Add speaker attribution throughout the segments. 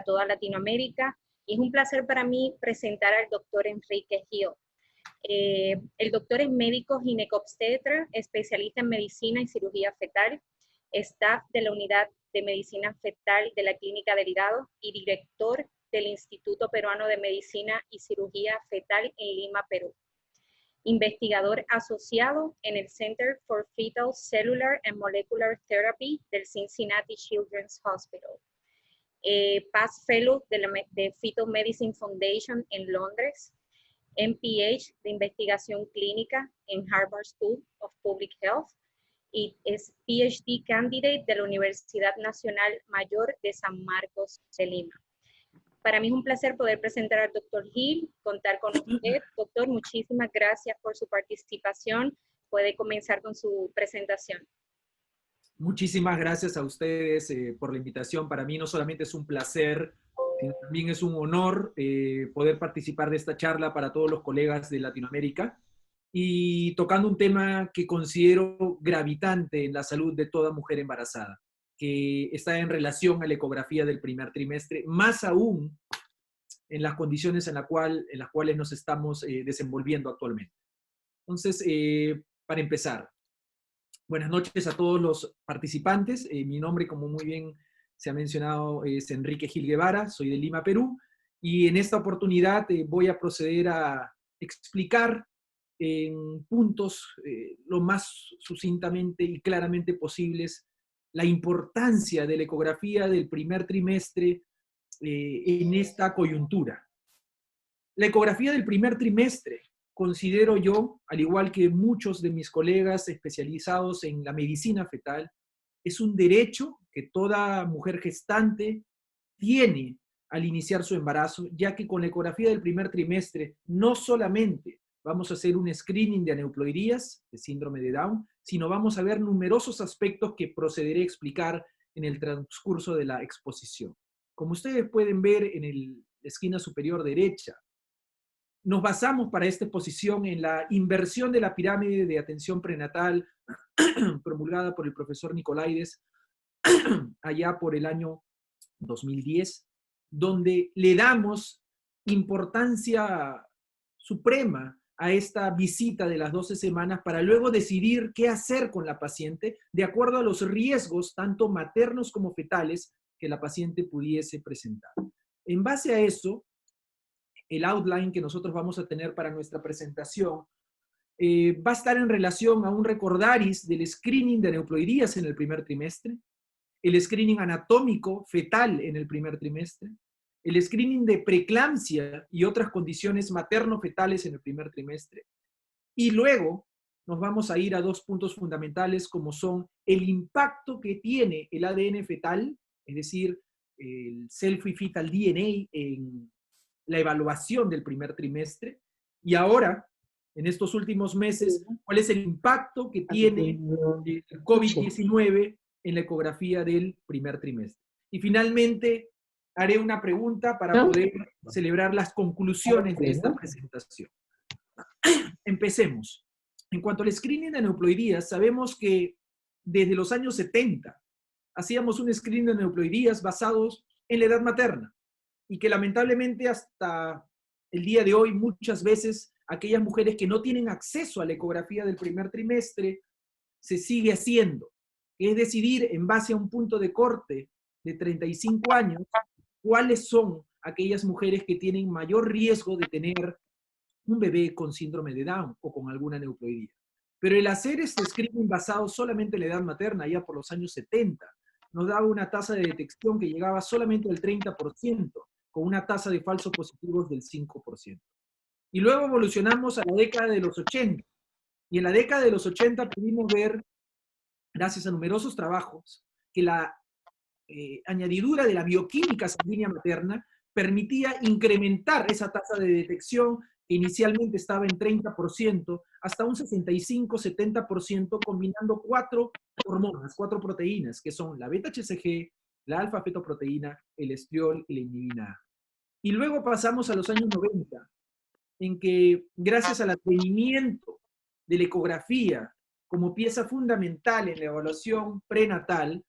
Speaker 1: para toda Latinoamérica. Y es un placer para mí presentar al doctor Enrique Gil. El doctor es médico ginecobstetra, especialista en medicina y cirugía fetal, staff de la unidad de medicina fetal de la Clínica Delgado y director del Instituto Peruano de Medicina y Cirugía Fetal en Lima, Perú. Investigador asociado en el Center for Fetal Cellular and Molecular Therapy del Cincinnati Children's Hospital. Past Fellow de Fetal Medicine Foundation en Londres. MPH de investigación clínica en Harvard School of Public Health y es PhD candidate de la Universidad Nacional Mayor de San Marcos de Lima. Para mí es un placer poder presentar al doctor Gil, contar con usted. Doctor, muchísimas gracias por su participación. Puede comenzar con su presentación.
Speaker 2: Muchísimas gracias a ustedes por la invitación. Para mí no solamente es un placer, sino también es un honor poder participar de esta charla para todos los colegas de Latinoamérica y tocando un tema que considero gravitante en la salud de toda mujer embarazada, que está en relación a la ecografía del primer trimestre, más aún en las condiciones en las cuales nos estamos desenvolviendo actualmente. Entonces, para empezar, buenas noches a todos los participantes. Mi nombre, como muy bien se ha mencionado, es Enrique Gil Guevara, soy de Lima, Perú, y en esta oportunidad voy a proceder a explicar en puntos lo más sucintamente y claramente posibles la importancia de la ecografía del primer trimestre en esta coyuntura. La ecografía del primer trimestre, considero yo, al igual que muchos de mis colegas especializados en la medicina fetal, es un derecho que toda mujer gestante tiene al iniciar su embarazo, ya que con la ecografía del primer trimestre no solamente vamos a hacer un screening de aneuploidías, de síndrome de Down, sino vamos a ver numerosos aspectos que procederé a explicar en el transcurso de la exposición. Como ustedes pueden ver en la esquina superior derecha, nos basamos para esta exposición en la inversión de la pirámide de atención prenatal promulgada por el profesor Nicolaides allá por el año 2010, donde le damos importancia suprema a esta visita de las 12 semanas para luego decidir qué hacer con la paciente de acuerdo a los riesgos tanto maternos como fetales que la paciente pudiese presentar. En base a eso, el outline que nosotros vamos a tener para nuestra presentación va a estar en relación a un recordaris del screening de aneuploidías en el primer trimestre, el screening anatómico fetal en el primer trimestre, el screening de preeclampsia y otras condiciones materno-fetales en el primer trimestre. Y luego nos vamos a ir a dos puntos fundamentales como son el impacto que tiene el ADN fetal, es decir, el Cell-Free Fetal DNA en la evaluación del primer trimestre, y ahora, en estos últimos meses, cuál es el impacto que tiene el COVID-19 en la ecografía del primer trimestre. Y finalmente, haré una pregunta para poder celebrar las conclusiones de esta presentación. Empecemos. En cuanto al screening de aneuploidías, sabemos que desde los años 70 hacíamos un screening de aneuploidías basados en la edad materna y que lamentablemente hasta el día de hoy muchas veces aquellas mujeres que no tienen acceso a la ecografía del primer trimestre se sigue haciendo, que es decidir en base a un punto de corte de 35 años cuáles son aquellas mujeres que tienen mayor riesgo de tener un bebé con síndrome de Down o con alguna aneuploidía. Pero el hacer este screening basado solamente en la edad materna, ya por los años 70, nos daba una tasa de detección que llegaba solamente al 30%, con una tasa de falsos positivos del 5%. Y luego evolucionamos a la década de los 80. Y en la década de los 80 pudimos ver, gracias a numerosos trabajos, que la añadidura de la bioquímica sanguínea materna permitía incrementar esa tasa de detección que inicialmente estaba en 30% hasta un 65-70% combinando 4 hormonas, 4 proteínas, que son la beta-HCG, la alfa-fetoproteína, el estriol y la inhibina A. Y luego pasamos a los años 90, en que gracias al advenimiento de la ecografía como pieza fundamental en la evaluación prenatal,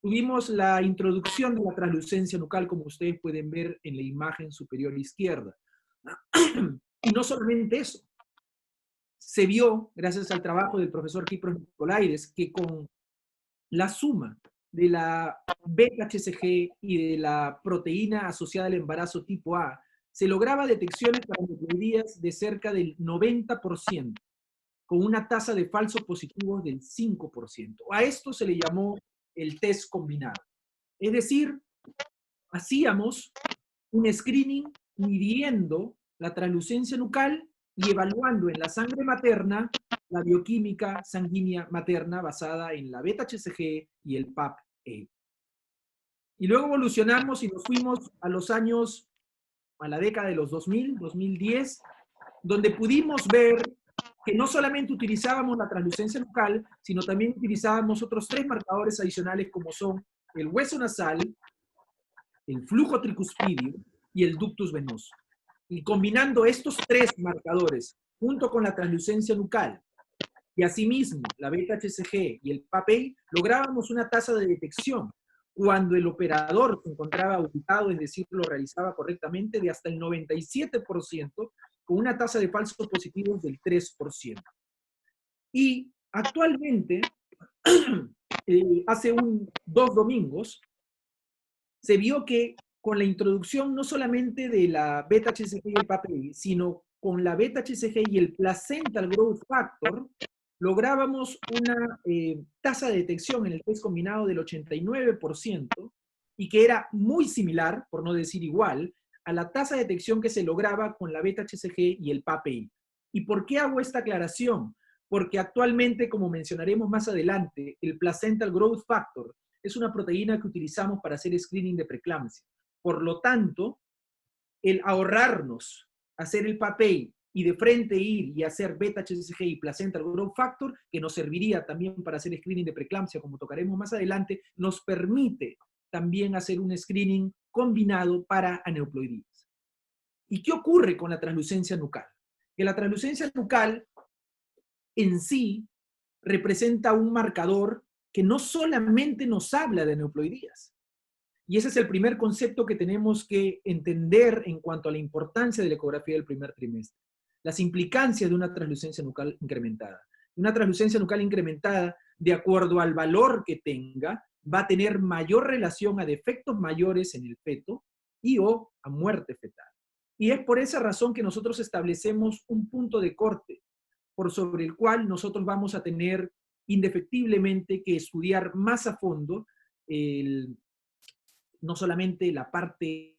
Speaker 2: tuvimos la introducción de la translucencia nucal, como ustedes pueden ver en la imagen superior izquierda. Y no solamente eso, se vio, gracias al trabajo del profesor Kipros Nicolaides, que con la suma de la beta-HCG y de la proteína asociada al embarazo tipo A, se lograba detecciones para aneuploidías de cerca del 90%, con una tasa de falsos positivos del 5%. A esto se le llamó el test combinado. Es decir, hacíamos un screening midiendo la translucencia nucal y evaluando en la sangre materna la bioquímica sanguínea materna basada en la beta-HCG y el PAP-E. Y luego evolucionamos y nos fuimos a los años, a la década de los 2000, 2010, donde pudimos ver que no solamente utilizábamos la translucencia nucal, sino también utilizábamos otros 3 marcadores adicionales como son el hueso nasal, el flujo tricuspidio y el ductus venoso. Y combinando estos 3 marcadores junto con la translucencia nucal y asimismo la beta-HCG y el PAP-E, lográbamos una tasa de detección cuando el operador se encontraba ubicado, es decir, lo realizaba correctamente, de hasta el 97%, con una tasa de falsos positivos del 3%. Y actualmente, hace 2 domingos, se vio que con la introducción no solamente de la beta-HCG y el PAP-E, sino con la beta-HCG y el placental growth factor, lográbamos una tasa de detección en el test combinado del 89% y que era muy similar, por no decir igual, a la tasa de detección que se lograba con la beta-HCG y el PAP-E. ¿Y por qué hago esta aclaración? Porque actualmente, como mencionaremos más adelante, el placental growth factor es una proteína que utilizamos para hacer screening de preeclampsia. Por lo tanto, el ahorrarnos hacer el PAP-E y de frente ir y hacer beta-HCG y placental growth factor, que nos serviría también para hacer screening de preeclampsia, como tocaremos más adelante, nos permite también hacer un screening combinado para aneuploidías. ¿Y qué ocurre con la translucencia nucal? Que la translucencia nucal en sí representa un marcador que no solamente nos habla de aneuploidías. Y ese es el primer concepto que tenemos que entender en cuanto a la importancia de la ecografía del primer trimestre. Las implicancias de una translucencia nucal incrementada. Una translucencia nucal incrementada, de acuerdo al valor que tenga, va a tener mayor relación a defectos mayores en el feto y o a muerte fetal. Y es por esa razón que nosotros establecemos un punto de corte por sobre el cual nosotros vamos a tener indefectiblemente que estudiar más a fondo no solamente la parte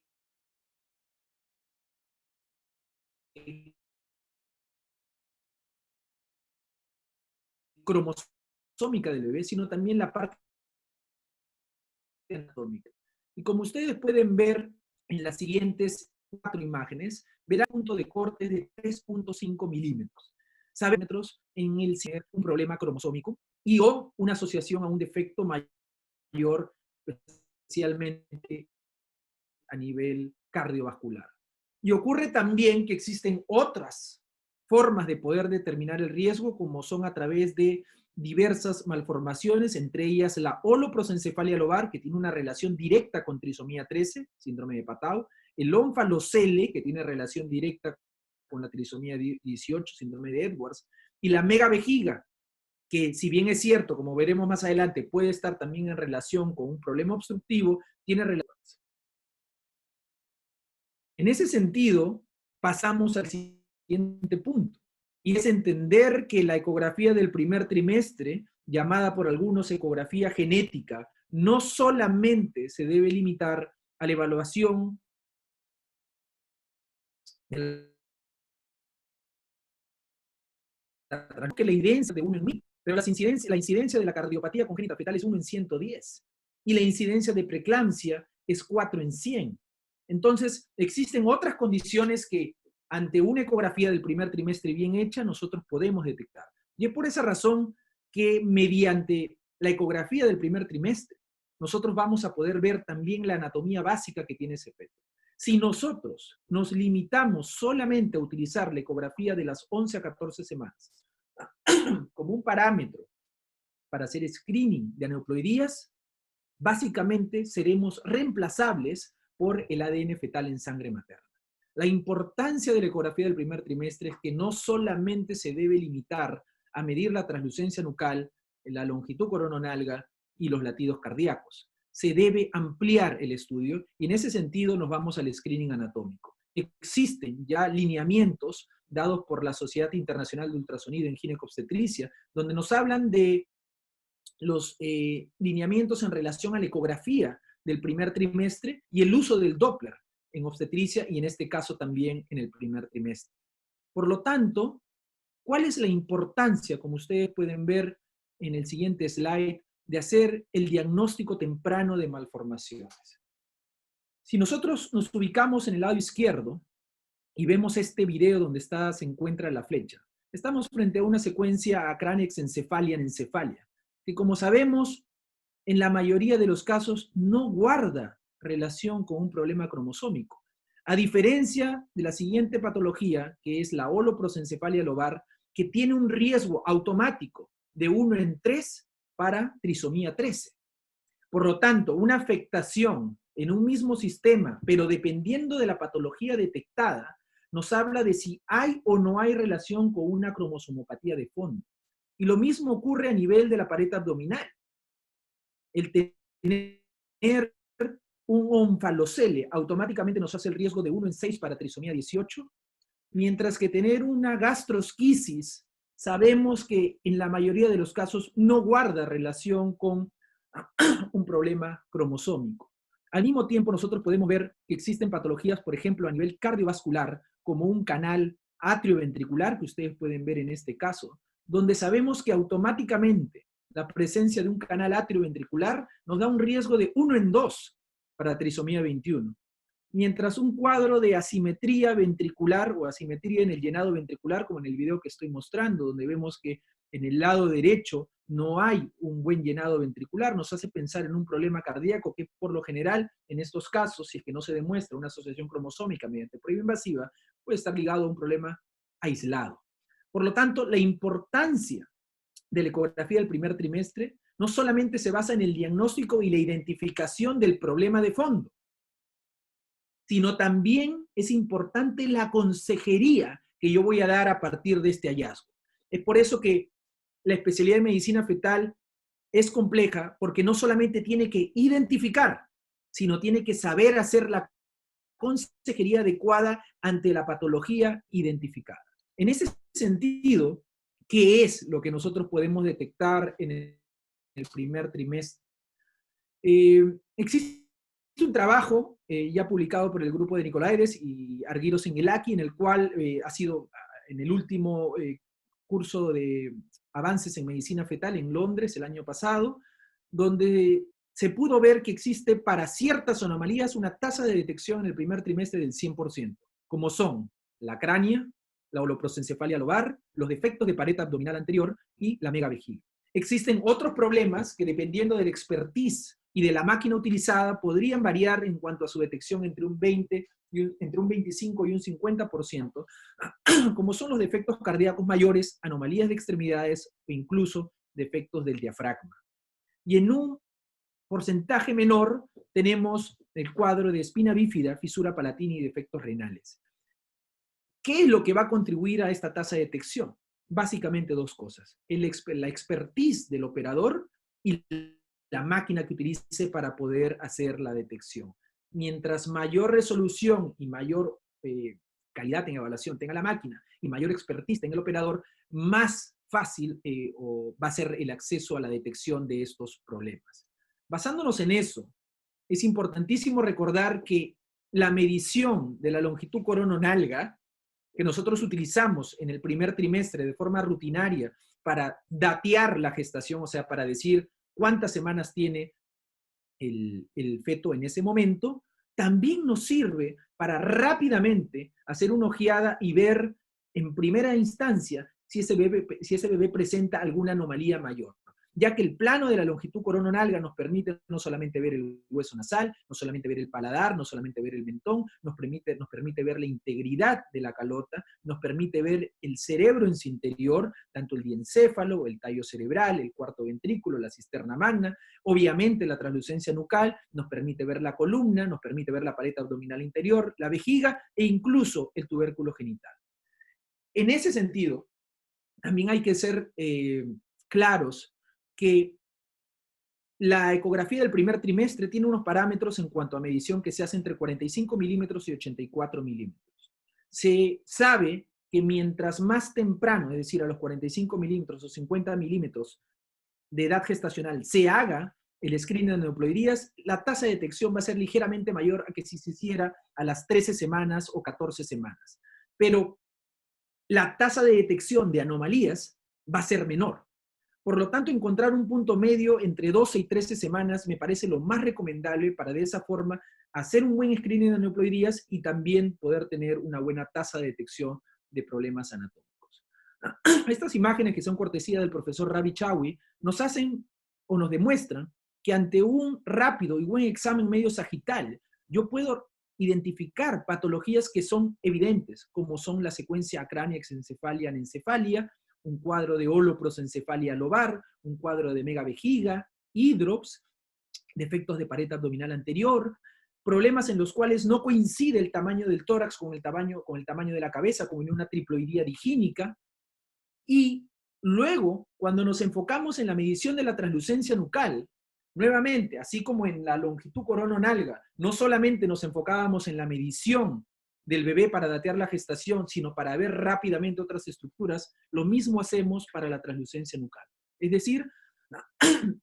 Speaker 2: cromosómica del bebé, sino también la parte anatómica. Y como ustedes pueden ver en las siguientes 4 imágenes, verán un punto de corte de 3.5 milímetros. ¿Saben? En el un problema cromosómico y o una asociación a un defecto mayor, especialmente a nivel cardiovascular. Y ocurre también que existen otras formas de poder determinar el riesgo, como son a través de diversas malformaciones, entre ellas la holoprosencefalia lobar, que tiene una relación directa con trisomía 13, síndrome de Patau, el ónfalocele, que tiene relación directa con la trisomía 18, síndrome de Edwards, y la megavejiga, que si bien es cierto, como veremos más adelante, puede estar también en relación con un problema obstructivo, tiene relación. En ese sentido, pasamos al siguiente punto, y es entender que la ecografía del primer trimestre, llamada por algunos ecografía genética, no solamente se debe limitar a la evaluación de que la evidencia de 1 en 1000, pero la incidencia de la cardiopatía congénita fetal es 1 en 110, y la incidencia de preeclampsia es 4 en 100. Entonces, existen otras condiciones que ante una ecografía del primer trimestre bien hecha, nosotros podemos detectar. Y es por esa razón que mediante la ecografía del primer trimestre, nosotros vamos a poder ver también la anatomía básica que tiene ese feto. Si nosotros nos limitamos solamente a utilizar la ecografía de las 11 a 14 semanas como un parámetro para hacer screening de aneuploidías, básicamente seremos reemplazables por el ADN fetal en sangre materna. La importancia de la ecografía del primer trimestre es que no solamente se debe limitar a medir la translucencia nucal, la longitud corononalga y los latidos cardíacos. Se debe ampliar el estudio y en ese sentido nos vamos al screening anatómico. Existen ya lineamientos dados por la Sociedad Internacional de Ultrasonido en Ginecobstetricia, donde nos hablan de los lineamientos en relación a la ecografía del primer trimestre y el uso del Doppler en obstetricia y en este caso también en el primer trimestre. Por lo tanto, ¿cuál es la importancia, como ustedes pueden ver en el siguiente slide, de hacer el diagnóstico temprano de malformaciones? Si nosotros nos ubicamos en el lado izquierdo y vemos este video donde se encuentra la flecha, estamos frente a una secuencia acranex-encefalia en encefalia, que como sabemos, en la mayoría de los casos no guarda relación con un problema cromosómico. A diferencia de la siguiente patología, que es la holoprosencefalia lobar, que tiene un riesgo automático de 1 en 3 para trisomía 13. Por lo tanto, una afectación en un mismo sistema, pero dependiendo de la patología detectada, nos habla de si hay o no hay relación con una cromosomopatía de fondo. Y lo mismo ocurre a nivel de la pared abdominal. El tener un onfalocele automáticamente nos hace el riesgo de 1 en 6 para trisomía 18, mientras que tener una gastrosquisis sabemos que en la mayoría de los casos no guarda relación con un problema cromosómico. Al mismo tiempo, nosotros podemos ver que existen patologías, por ejemplo, a nivel cardiovascular, como un canal atrioventricular, que ustedes pueden ver en este caso, donde sabemos que automáticamente la presencia de un canal atrioventricular nos da un riesgo de 1 en 2 para trisomía 21. Mientras un cuadro de asimetría ventricular o asimetría en el llenado ventricular, como en el video que estoy mostrando, donde vemos que en el lado derecho no hay un buen llenado ventricular, nos hace pensar en un problema cardíaco que por lo general, en estos casos, si es que no se demuestra una asociación cromosómica mediante prueba invasiva, puede estar ligado a un problema aislado. Por lo tanto, la importancia de la ecografía del primer trimestre no solamente se basa en el diagnóstico y la identificación del problema de fondo, sino también es importante la consejería que yo voy a dar a partir de este hallazgo. Es por eso que la especialidad de medicina fetal es compleja, porque no solamente tiene que identificar, sino tiene que saber hacer la consejería adecuada ante la patología identificada. En ese sentido, ¿qué es lo que nosotros podemos detectar en el primer trimestre? Existe un trabajo ya publicado por el grupo de Nicolaides y Argyros Engelaki, en el cual ha sido en el último curso de avances en medicina fetal en Londres el año pasado, donde se pudo ver que existe para ciertas anomalías una tasa de detección en el primer trimestre del 100%, como son la cránea, la holoprosencefalia lobar, los defectos de pared abdominal anterior y la megavejiga. Existen otros problemas que, dependiendo del expertise y de la máquina utilizada, podrían variar en cuanto a su detección entre un 25 y un 50%, como son los defectos cardíacos mayores, anomalías de extremidades e incluso defectos del diafragma. Y en un porcentaje menor tenemos el cuadro de espina bífida, fisura palatina y defectos renales. ¿Qué es lo que va a contribuir a esta tasa de detección? Básicamente dos cosas: la expertise del operador y la máquina que utilice para poder hacer la detección. Mientras mayor resolución y mayor calidad en evaluación tenga la máquina y mayor expertise tenga el operador, más fácil va a ser el acceso a la detección de estos problemas. Basándonos en eso, es importantísimo recordar que la medición de la longitud corononalga que nosotros utilizamos en el primer trimestre de forma rutinaria para datear la gestación, o sea, para decir cuántas semanas tiene el feto en ese momento, también nos sirve para rápidamente hacer una ojeada y ver en primera instancia si ese bebé presenta alguna anomalía mayor. ya que el plano de la longitud corononalga nos permite no solamente ver el hueso nasal, no solamente ver el paladar, no solamente ver el mentón, nos permite ver la integridad de la calota, nos permite ver el cerebro en su interior, tanto el diencéfalo, el tallo cerebral, el cuarto ventrículo, la cisterna magna. Obviamente la translucencia nucal nos permite ver la columna, nos permite ver la pared abdominal interior, la vejiga e incluso el tubérculo genital. En ese sentido, también hay que ser claros que la ecografía del primer trimestre tiene unos parámetros en cuanto a medición que se hace entre 45 milímetros y 84 milímetros. Se sabe que mientras más temprano, es decir, a los 45 milímetros o 50 milímetros de edad gestacional, se haga el screening de neoploidías, la tasa de detección va a ser ligeramente mayor a que si se hiciera a las 13 semanas o 14 semanas. Pero la tasa de detección de anomalías va a ser menor. Por lo tanto, encontrar un punto medio entre 12 y 13 semanas me parece lo más recomendable para de esa forma hacer un buen screening de aneuploidías y también poder tener una buena tasa de detección de problemas anatómicos. Estas imágenes, que son cortesía del profesor Ravi Chawi, nos hacen o nos demuestran que ante un rápido y buen examen medio sagital, yo puedo identificar patologías que son evidentes, como son la secuencia acránea-exencefalia anencefalia, un cuadro de holoprosencefalia lobar, un cuadro de megavejiga, hidrops, defectos de pared abdominal anterior, problemas en los cuales no coincide el tamaño del tórax con el tamaño de la cabeza, como en una triploidía digínica. Y luego, cuando nos enfocamos en la medición de la translucencia nucal, nuevamente, así como en la longitud corononalga, no solamente nos enfocábamos en la medición del bebé para datear la gestación, sino para ver rápidamente otras estructuras, lo mismo hacemos para la translucencia nucal. Es decir,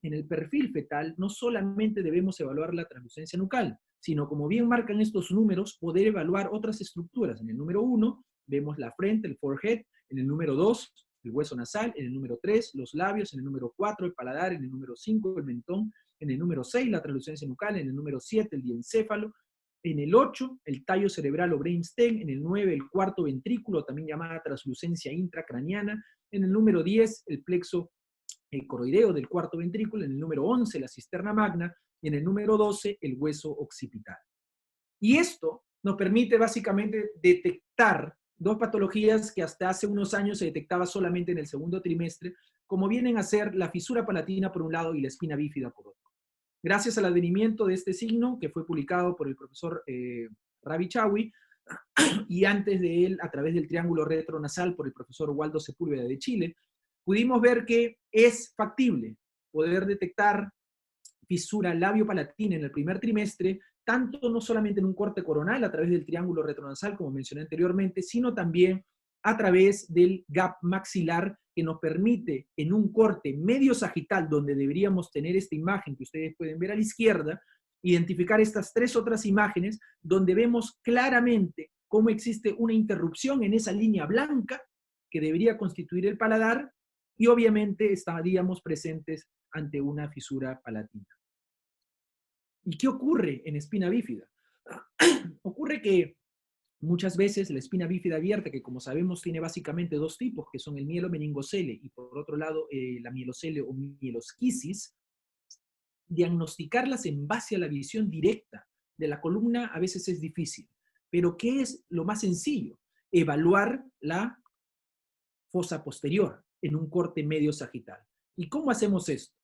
Speaker 2: en el perfil fetal no solamente debemos evaluar la translucencia nucal, sino, como bien marcan estos números, poder evaluar otras estructuras. En el número 1 vemos la frente, el forehead; en el número 2 el hueso nasal; en el número 3 los labios; en el número 4 el paladar; en el número 5 el mentón; en el número 6 la translucencia nucal; en el número 7 el diencéfalo; en el 8 el tallo cerebral o brainstem; en el 9 el cuarto ventrículo, también llamada translucencia intracraniana; en el número 10 el plexo coroideo del cuarto ventrículo; en el número 11 la cisterna magna; y en el número 12 el hueso occipital. Y esto nos permite básicamente detectar dos patologías que hasta hace unos años se detectaba solamente en el segundo trimestre, como vienen a ser la fisura palatina por un lado y la espina bífida por otro. Gracias al advenimiento de este signo, que fue publicado por el profesor Ravi Chawi, y antes de él a través del triángulo retronasal por el profesor Waldo Sepúlveda de Chile, pudimos ver que es factible poder detectar fisura labio-palatina en el primer trimestre, tanto no solamente en un corte coronal a través del triángulo retronasal, como mencioné anteriormente, sino también a través del gap maxilar, que nos permite en un corte medio sagital, donde deberíamos tener esta imagen que ustedes pueden ver a la izquierda, identificar estas tres otras imágenes, donde vemos claramente cómo existe una interrupción en esa línea blanca que debería constituir el paladar, y obviamente estaríamos presentes ante una fisura palatina. ¿Y qué ocurre en espina bífida? Ocurre que muchas veces la espina bífida abierta, que como sabemos tiene básicamente dos tipos, que son el mielomeningocele y por otro lado la mielocele o mielosquisis, diagnosticarlas en base a la visión directa de la columna a veces es difícil. Pero ¿qué es lo más sencillo? Evaluar la fosa posterior en un corte medio sagital. ¿Y cómo hacemos esto?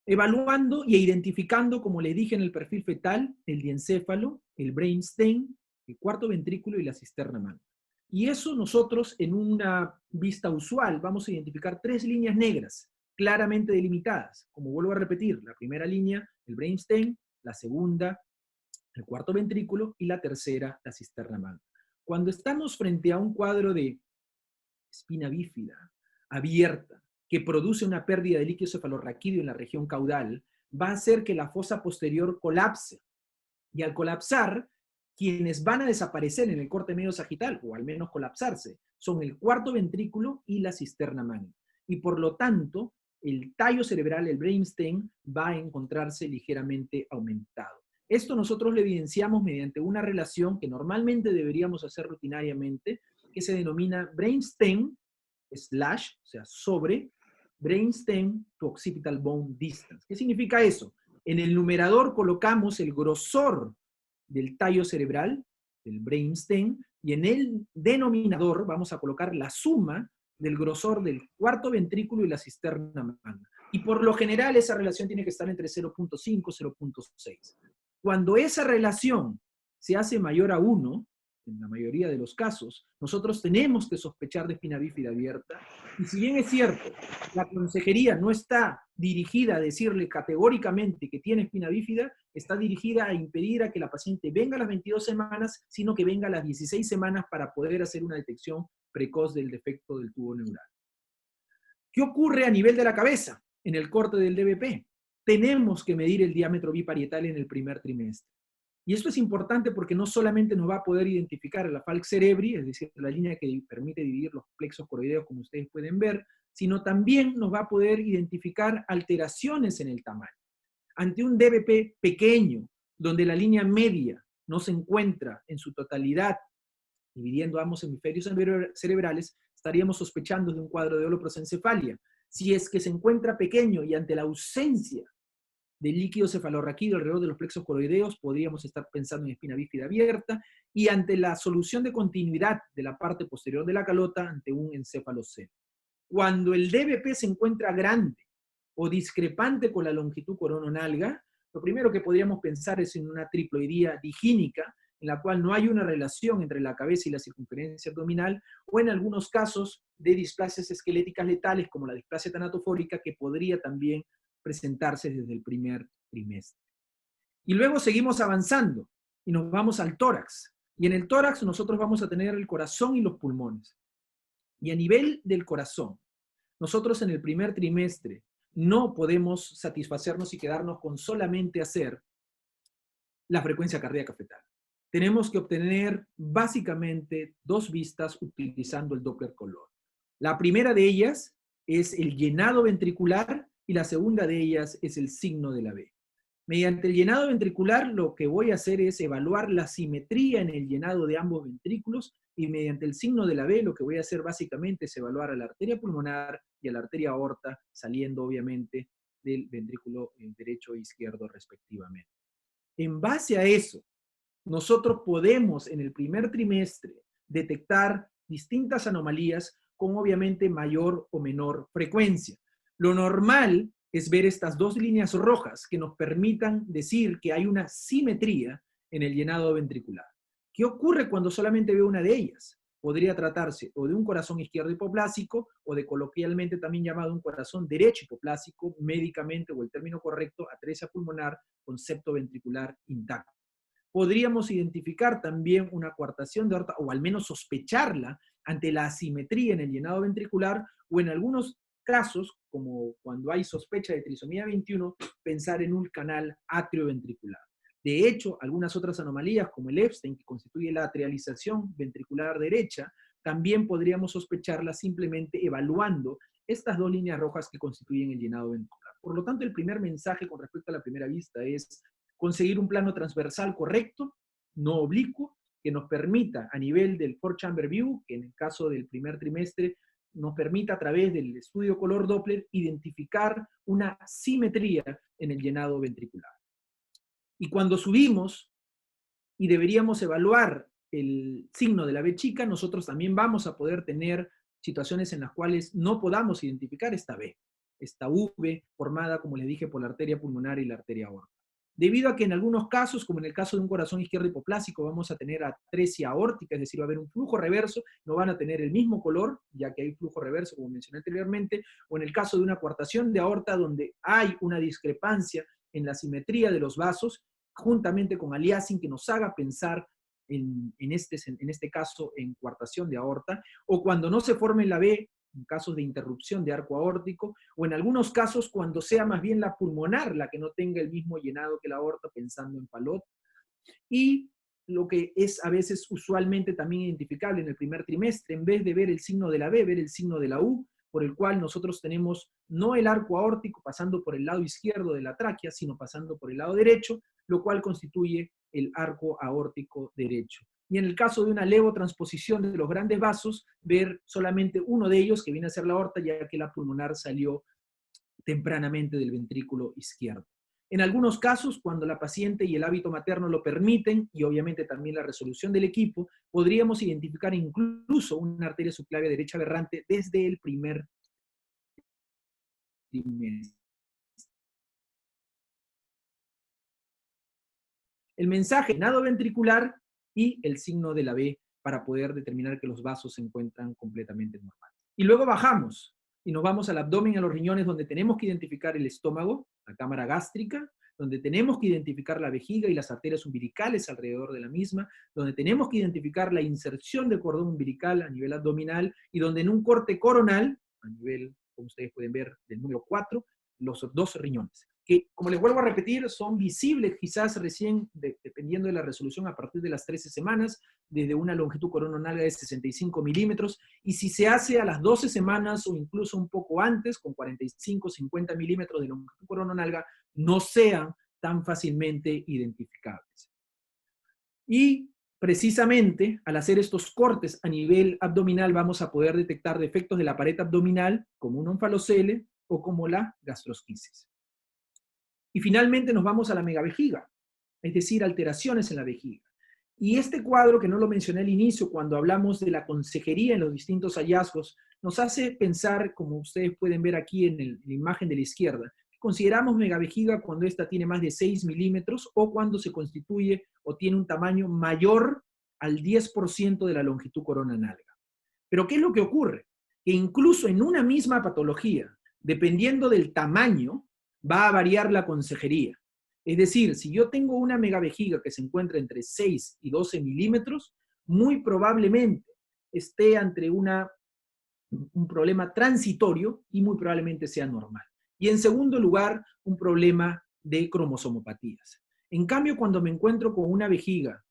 Speaker 2: Evaluando y identificando, como le dije en el perfil fetal, el diencéfalo, el brainstem, el cuarto ventrículo y la cisterna magna. Y eso nosotros en una vista usual vamos a identificar tres líneas negras claramente delimitadas. Como vuelvo a repetir, la primera línea, el brainstem; la segunda, el cuarto ventrículo; y la tercera, la cisterna magna. Cuando estamos frente a un cuadro de espina bífida abierta, que produce una pérdida de líquido cefalorraquídeo en la región caudal, va a hacer que la fosa posterior colapse. Y al colapsar, quienes van a desaparecer en el corte medio sagital, o al menos colapsarse, son el cuarto ventrículo y la cisterna magna. Y por lo tanto, el tallo cerebral, el brainstem, va a encontrarse ligeramente aumentado. Esto nosotros lo evidenciamos mediante una relación que normalmente deberíamos hacer rutinariamente, que se denomina brainstem / o sea, sobre brainstem to occipital bone distance. ¿Qué significa eso? En el numerador colocamos el grosor del tallo cerebral, del brainstem, y en el denominador vamos a colocar la suma del grosor del cuarto ventrículo y la cisterna magna. Y por lo general esa relación tiene que estar entre 0.5 y 0.6. Cuando esa relación se hace mayor a 1, en la mayoría de los casos, nosotros tenemos que sospechar de espina bífida abierta. Y si bien es cierto, la consejería no está dirigida a decirle categóricamente que tiene espina bífida, está dirigida a impedir a que la paciente venga a las 22 semanas, sino que venga a las 16 semanas para poder hacer una detección precoz del defecto del tubo neural. ¿Qué ocurre a nivel de la cabeza en el corte del DBP? Tenemos que medir el diámetro biparietal en el primer trimestre. Y esto es importante porque no solamente nos va a poder identificar la falx cerebri, es decir, la línea que permite dividir los plexos coroideos, como ustedes pueden ver, sino también nos va a poder identificar alteraciones en el tamaño. Ante un DBP pequeño, donde la línea media no se encuentra en su totalidad, dividiendo ambos hemisferios cerebrales, estaríamos sospechando de un cuadro de holoprosencefalia. Si es que se encuentra pequeño y ante la ausencia de líquido cefalorraquídeo alrededor de los plexos coroideos, podríamos estar pensando en espina bífida abierta, y ante la solución de continuidad de la parte posterior de la calota, ante un encéfalocele. Cuando el DBP se encuentra grande o discrepante con la longitud corononalga, lo primero que podríamos pensar es en una triploidía digínica, en la cual no hay una relación entre la cabeza y la circunferencia abdominal, o en algunos casos de displasias esqueléticas letales, como la displasia tanatofórica, que podría también presentarse desde el primer trimestre. Y luego seguimos avanzando y nos vamos al tórax. Y en el tórax nosotros vamos a tener el corazón y los pulmones. Y a nivel del corazón, nosotros en el primer trimestre no podemos satisfacernos y quedarnos con solamente hacer la frecuencia cardíaca fetal. Tenemos que obtener básicamente dos vistas utilizando el Doppler color. La primera de ellas es el llenado ventricular y la segunda de ellas es el signo de la B. Mediante el llenado ventricular lo que voy a hacer es evaluar la simetría en el llenado de ambos ventrículos, y mediante el signo de la B lo que voy a hacer básicamente es evaluar a la arteria pulmonar y a la arteria aorta, saliendo obviamente del ventrículo derecho e izquierdo respectivamente. En base a eso, nosotros podemos en el primer trimestre detectar distintas anomalías con obviamente mayor o menor frecuencia. Lo normal es ver estas dos líneas rojas que nos permitan decir que hay una simetría en el llenado ventricular. ¿Qué ocurre cuando solamente veo una de ellas? Podría tratarse o de un corazón izquierdo hipoplásico o de coloquialmente también llamado un corazón derecho hipoplásico, médicamente, o el término correcto, atresia pulmonar con septo ventricular intacto. Podríamos identificar también una coartación de aorta, o al menos sospecharla ante la asimetría en el llenado ventricular, o en algunos casos, como cuando hay sospecha de trisomía 21, pensar en un canal atrioventricular. De hecho, algunas otras anomalías, como el Epstein, que constituye la atrialización ventricular derecha, también podríamos sospecharla simplemente evaluando estas dos líneas rojas que constituyen el llenado ventricular. Por lo tanto, el primer mensaje con respecto a la primera vista es conseguir un plano transversal correcto, no oblicuo, que nos permita a nivel del four chamber view, que en el caso del primer trimestre nos permita a través del estudio color Doppler identificar una simetría en el llenado ventricular. Y cuando subimos y deberíamos evaluar el signo de la B chica, nosotros también vamos a poder tener situaciones en las cuales no podamos identificar esta B, esta V formada, como les dije, por la arteria pulmonar y la arteria aorta. Debido a que en algunos casos, como en el caso de un corazón izquierdo hipoplásico, vamos a tener atresia aórtica, es decir, va a haber un flujo reverso, no van a tener el mismo color, ya que hay flujo reverso, como mencioné anteriormente, o en el caso de una coartación de aorta, donde hay una discrepancia en la simetría de los vasos, juntamente con aliasing, que nos haga pensar en este caso en coartación de aorta, o cuando no se forme la B, en casos de interrupción de arco aórtico, o en algunos casos cuando sea más bien la pulmonar la que no tenga el mismo llenado que la aorta, pensando en Fallot. Y lo que es a veces usualmente también identificable en el primer trimestre, en vez de ver el signo de la B, ver el signo de la U, por el cual nosotros tenemos no el arco aórtico pasando por el lado izquierdo de la tráquea, sino pasando por el lado derecho, lo cual constituye el arco aórtico derecho. y en el caso de una levotransposición de los grandes vasos, ver solamente uno de ellos, que viene a ser la aorta, ya que la pulmonar salió tempranamente del ventrículo izquierdo. En algunos casos, cuando la paciente y el hábito materno lo permiten, y obviamente también la resolución del equipo, podríamos identificar incluso una arteria subclavia derecha aberrante desde el primer trimestre. El mensaje nado ventricular y el signo de la B para poder determinar que los vasos se encuentran completamente normales. Y luego bajamos y nos vamos al abdomen y a los riñones, donde tenemos que identificar el estómago, la cámara gástrica, donde tenemos que identificar la vejiga y las arterias umbilicales alrededor de la misma, donde tenemos que identificar la inserción del cordón umbilical a nivel abdominal, y donde en un corte coronal, a nivel, como ustedes pueden ver, del número 4, los dos riñones, que, como les vuelvo a repetir, son visibles quizás recién, dependiendo de la resolución, a partir de las 13 semanas, desde una longitud corononalga de 65 milímetros, y si se hace a las 12 semanas o incluso un poco antes, con 45, 50 milímetros de longitud corononalga, no sean tan fácilmente identificables. Y precisamente al hacer estos cortes a nivel abdominal vamos a poder detectar defectos de la pared abdominal, como un onfalocele o como la gastrosquisis. Y finalmente nos vamos a la megavejiga, es decir, alteraciones en la vejiga. Y este cuadro, que no lo mencioné al inicio, cuando hablamos de la consejería en los distintos hallazgos, nos hace pensar, como ustedes pueden ver aquí en la imagen de la izquierda, que consideramos megavejiga cuando esta tiene más de 6 milímetros o cuando se constituye o tiene un tamaño mayor al 10% de la longitud corononalga. Pero ¿qué es lo que ocurre? Que incluso en una misma patología, dependiendo del tamaño, va a variar la consejería. Es decir, si yo tengo una megavejiga que se encuentra entre 6 y 12 milímetros, muy probablemente esté ante un problema transitorio y muy probablemente sea normal. Y en segundo lugar, un problema de cromosomopatías. En cambio, cuando me encuentro con una vejiga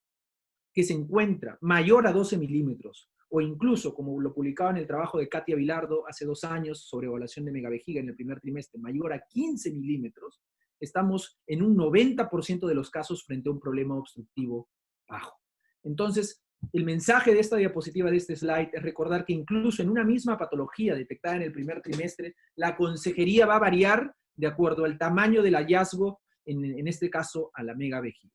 Speaker 2: que se encuentra mayor a 12 milímetros, o incluso, como lo publicaba en el trabajo de Katia Vilardo hace 2 años sobre evaluación de megavejiga en el primer trimestre, mayor a 15 milímetros, estamos en un 90% de los casos frente a un problema obstructivo bajo. Entonces, el mensaje de esta diapositiva, de este slide, es recordar que incluso en una misma patología detectada en el primer trimestre, la consejería va a variar de acuerdo al tamaño del hallazgo, en este caso a la megavejiga.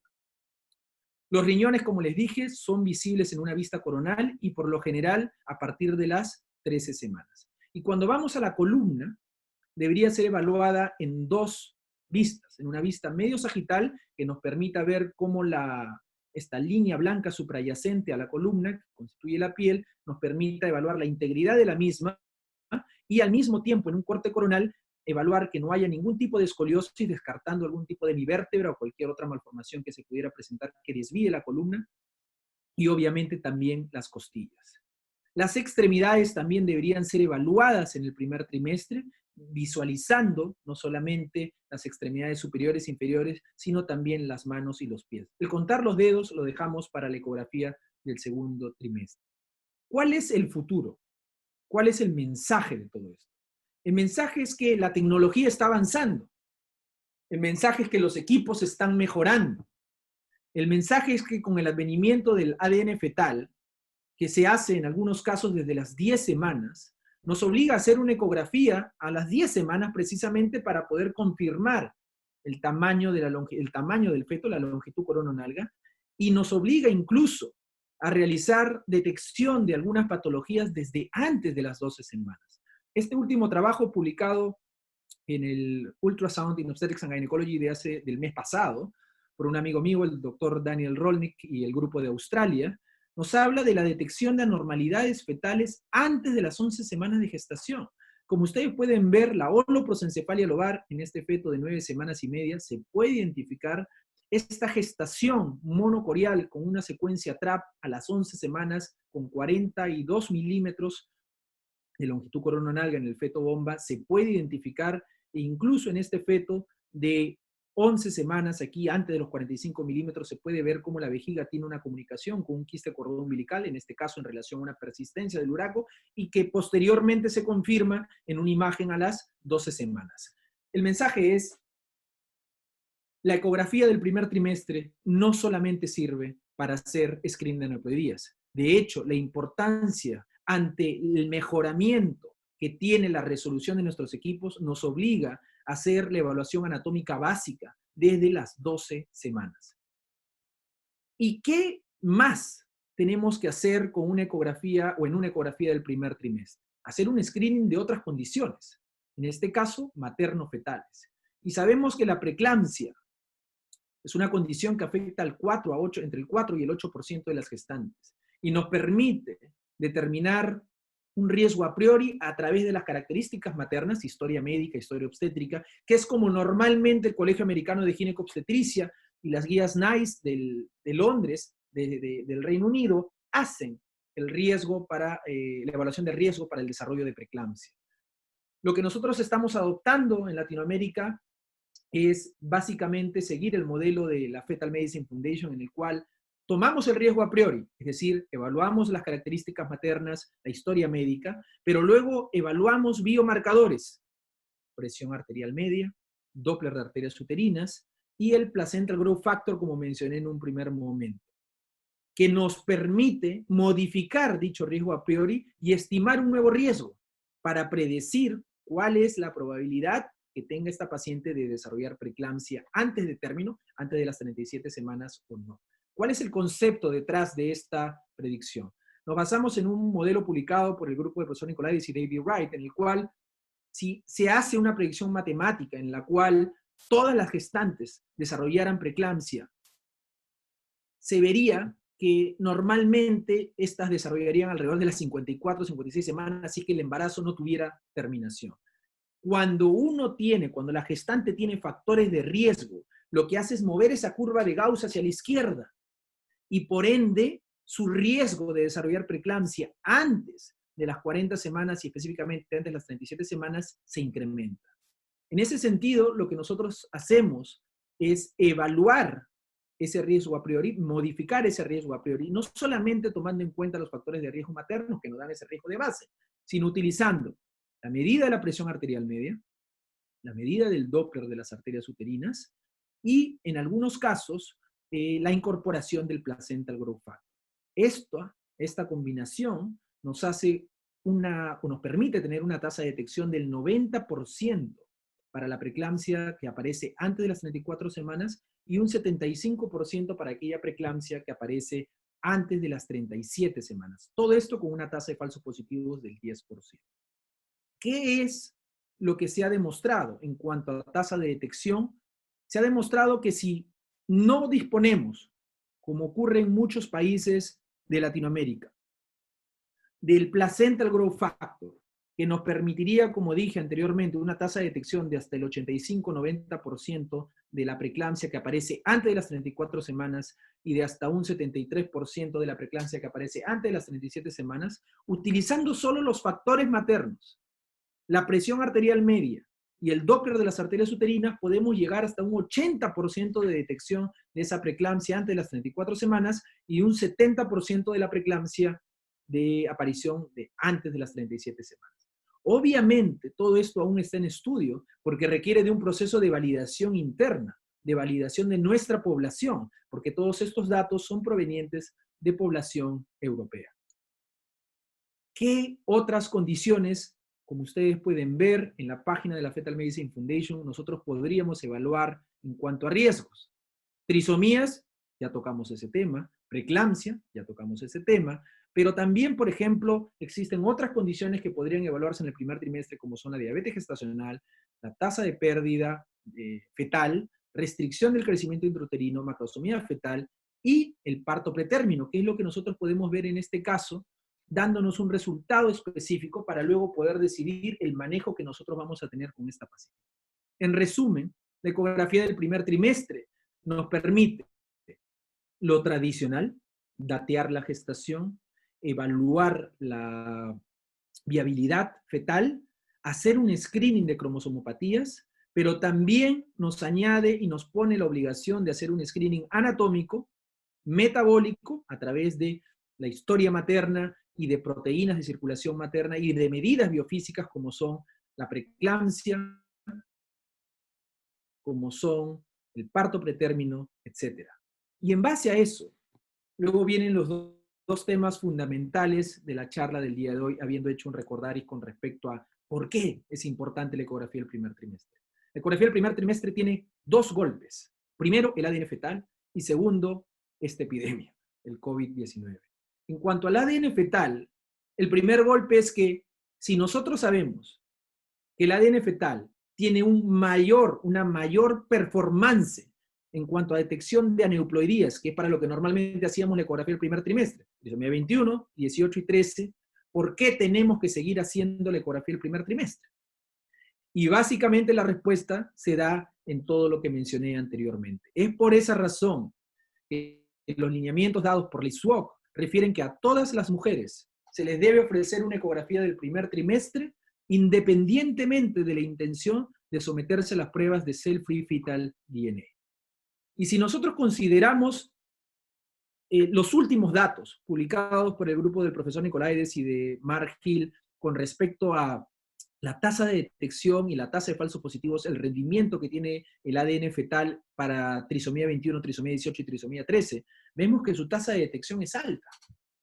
Speaker 2: Los riñones, como les dije, son visibles en una vista coronal y por lo general a partir de las 13 semanas. Y cuando vamos a la columna, debería ser evaluada en 2 vistas. En una vista medio sagital, que nos permita ver cómo esta línea blanca suprayacente a la columna, que constituye la piel, nos permita evaluar la integridad de la misma, y al mismo tiempo en un corte coronal evaluar que no haya ningún tipo de escoliosis, descartando algún tipo de hemivértebra o cualquier otra malformación que se pudiera presentar que desvíe la columna, y obviamente también las costillas. Las extremidades también deberían ser evaluadas en el primer trimestre, visualizando no solamente las extremidades superiores e inferiores, sino también las manos y los pies. El contar los dedos lo dejamos para la ecografía del segundo trimestre. ¿Cuál es el futuro? ¿Cuál es el mensaje de todo esto? El mensaje es que la tecnología está avanzando. El mensaje es que los equipos están mejorando. El mensaje es que con el advenimiento del ADN fetal, que se hace en algunos casos desde las 10 semanas, nos obliga a hacer una ecografía a las 10 semanas precisamente para poder confirmar el tamaño del feto, la longitud corononalga, y nos obliga incluso a realizar detección de algunas patologías desde antes de las 12 semanas. Este último trabajo publicado en el Ultrasound in Obstetrics and Gynecology del mes pasado, por un amigo mío, el doctor Daniel Rolnick y el grupo de Australia, nos habla de la detección de anormalidades fetales antes de las 11 semanas de gestación. Como ustedes pueden ver, la holoprosencefalia lobar en este feto de 9 semanas y media se puede identificar esta gestación monocorial con una secuencia TRAP a las 11 semanas con 42 milímetros de longitud corononalga en el feto bomba, se puede identificar, e incluso en este feto de 11 semanas, aquí antes de los 45 milímetros, se puede ver cómo la vejiga tiene una comunicación con un quiste cordón umbilical, en este caso en relación a una persistencia del uraco, y que posteriormente se confirma en una imagen a las 12 semanas. El mensaje es: la ecografía del primer trimestre no solamente sirve para hacer screening de aneuploidías. De hecho, la importancia ante el mejoramiento que tiene la resolución de nuestros equipos nos obliga a hacer la evaluación anatómica básica desde las 12 semanas. ¿Y qué más tenemos que hacer con una ecografía o en una ecografía del primer trimestre? Hacer un screening de otras condiciones, en este caso materno-fetales. Y sabemos que la preeclampsia es una condición que afecta al 4 a 8, entre el 4 y el 8% de las gestantes y nos permite determinar un riesgo a priori a través de las características maternas, historia médica, historia obstétrica, que es como normalmente el Colegio Americano de Ginecobstetricia y las guías NICE de Londres, del Reino Unido, hacen el riesgo para, la evaluación de riesgo para el desarrollo de preeclampsia. Lo que nosotros estamos adoptando en Latinoamérica es básicamente seguir el modelo de la Fetal Medicine Foundation, en el cual tomamos el riesgo a priori, es decir, evaluamos las características maternas, la historia médica, pero luego evaluamos biomarcadores, presión arterial media, Doppler de arterias uterinas y el placental growth factor, como mencioné en un primer momento, que nos permite modificar dicho riesgo a priori y estimar un nuevo riesgo para predecir cuál es la probabilidad que tenga esta paciente de desarrollar preeclampsia antes de término, antes de las 37 semanas o no. ¿Cuál es el concepto detrás de esta predicción? Nos basamos en un modelo publicado por el grupo de profesor Nicolaides y David Wright, en el cual si se hace una predicción matemática en la cual todas las gestantes desarrollaran preeclampsia, se vería que normalmente estas desarrollarían alrededor de las 54 o 56 semanas, así que el embarazo no tuviera terminación. Cuando la gestante tiene factores de riesgo, lo que hace es mover esa curva de Gauss hacia la izquierda y por ende su riesgo de desarrollar preeclampsia antes de las 40 semanas y específicamente antes de las 37 semanas se incrementa. En ese sentido, lo que nosotros hacemos es evaluar ese riesgo a priori, modificar ese riesgo a priori, no solamente tomando en cuenta los factores de riesgo maternos que nos dan ese riesgo de base, sino utilizando la medida de la presión arterial media, la medida del Doppler de las arterias uterinas y, en algunos casos, la incorporación del placental growth factor. Esta combinación nos permite tener una tasa de detección del 90% para la preeclampsia que aparece antes de las 34 semanas y un 75% para aquella preeclampsia que aparece antes de las 37 semanas. Todo esto con una tasa de falsos positivos del 10%. ¿Qué es lo que se ha demostrado en cuanto a tasa de detección? Se ha demostrado que si no disponemos, como ocurre en muchos países de Latinoamérica, del placental growth factor, que nos permitiría, como dije anteriormente, una tasa de detección de hasta el 85-90% de la preeclampsia que aparece antes de las 34 semanas y de hasta un 73% de la preeclampsia que aparece antes de las 37 semanas, utilizando solo los factores maternos, la presión arterial media y el Doppler de las arterias uterinas, podemos llegar hasta un 80% de detección de esa preeclampsia antes de las 34 semanas y un 70% de la preeclampsia de aparición de antes de las 37 semanas. Obviamente, todo esto aún está en estudio porque requiere de un proceso de validación interna, de validación de nuestra población, porque todos estos datos son provenientes de población europea. ¿Qué otras condiciones, como ustedes pueden ver en la página de la Fetal Medicine Foundation, nosotros podríamos evaluar en cuanto a riesgos? Trisomías, ya tocamos ese tema. Preeclampsia, ya tocamos ese tema. Pero también, por ejemplo, existen otras condiciones que podrían evaluarse en el primer trimestre, como son la diabetes gestacional, la tasa de pérdida fetal, restricción del crecimiento intrauterino, macrosomía fetal y el parto pretérmino, que es lo que nosotros podemos ver en este caso, dándonos un resultado específico para luego poder decidir el manejo que nosotros vamos a tener con esta paciente. En resumen, la ecografía del primer trimestre nos permite lo tradicional, datear la gestación, evaluar la viabilidad fetal, hacer un screening de cromosomopatías, pero también nos añade y nos pone la obligación de hacer un screening anatómico, metabólico, a través de la historia materna y de proteínas de circulación materna y de medidas biofísicas como son la preeclampsia, como son el parto pretérmino, etc. Y en base a eso, Luego vienen los dos temas fundamentales de la charla del día de hoy, habiendo hecho un recordaris con respecto a por qué es importante la ecografía del primer trimestre. La ecografía del primer trimestre tiene dos golpes. Primero, el ADN fetal, y segundo, esta epidemia, el COVID-19. En cuanto al ADN fetal, el primer golpe es que si nosotros sabemos que el ADN fetal tiene una mayor performance en cuanto a detección de aneuploidías, que es para lo que normalmente hacíamos la ecografía del primer trimestre, trisomía 21, 18 y 13, ¿por qué tenemos que seguir haciendo la ecografía del primer trimestre? Y básicamente la respuesta se da en todo lo que mencioné anteriormente. Es por esa razón que los lineamientos dados por l'ISWOC refieren que a todas las mujeres se les debe ofrecer una ecografía del primer trimestre independientemente de la intención de someterse a las pruebas de cell-free fetal DNA. Y si nosotros consideramos los últimos datos publicados por el grupo del profesor Nicolaides y de Mark Hill con respecto a la tasa de detección y la tasa de falsos positivos, el rendimiento que tiene el ADN fetal para trisomía 21, trisomía 18 y trisomía 13, vemos que su tasa de detección es alta,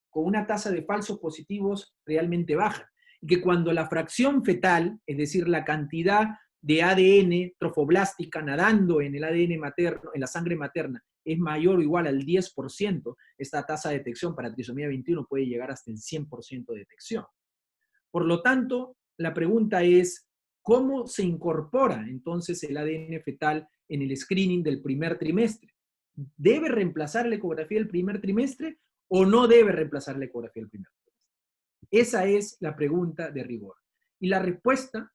Speaker 2: con una tasa de falsos positivos realmente baja. Y que cuando la fracción fetal, es decir, la cantidad de ADN trofoblástica nadando en el ADN materno, en la sangre materna, es mayor o igual al 10%, esta tasa de detección para trisomía 21 puede llegar hasta el 100% de detección. Por lo tanto, la pregunta es, ¿cómo se incorpora entonces el ADN fetal en el screening del primer trimestre? ¿Debe reemplazar la ecografía del primer trimestre o no debe reemplazar la ecografía del primer trimestre? Esa es la pregunta de rigor. Y la respuesta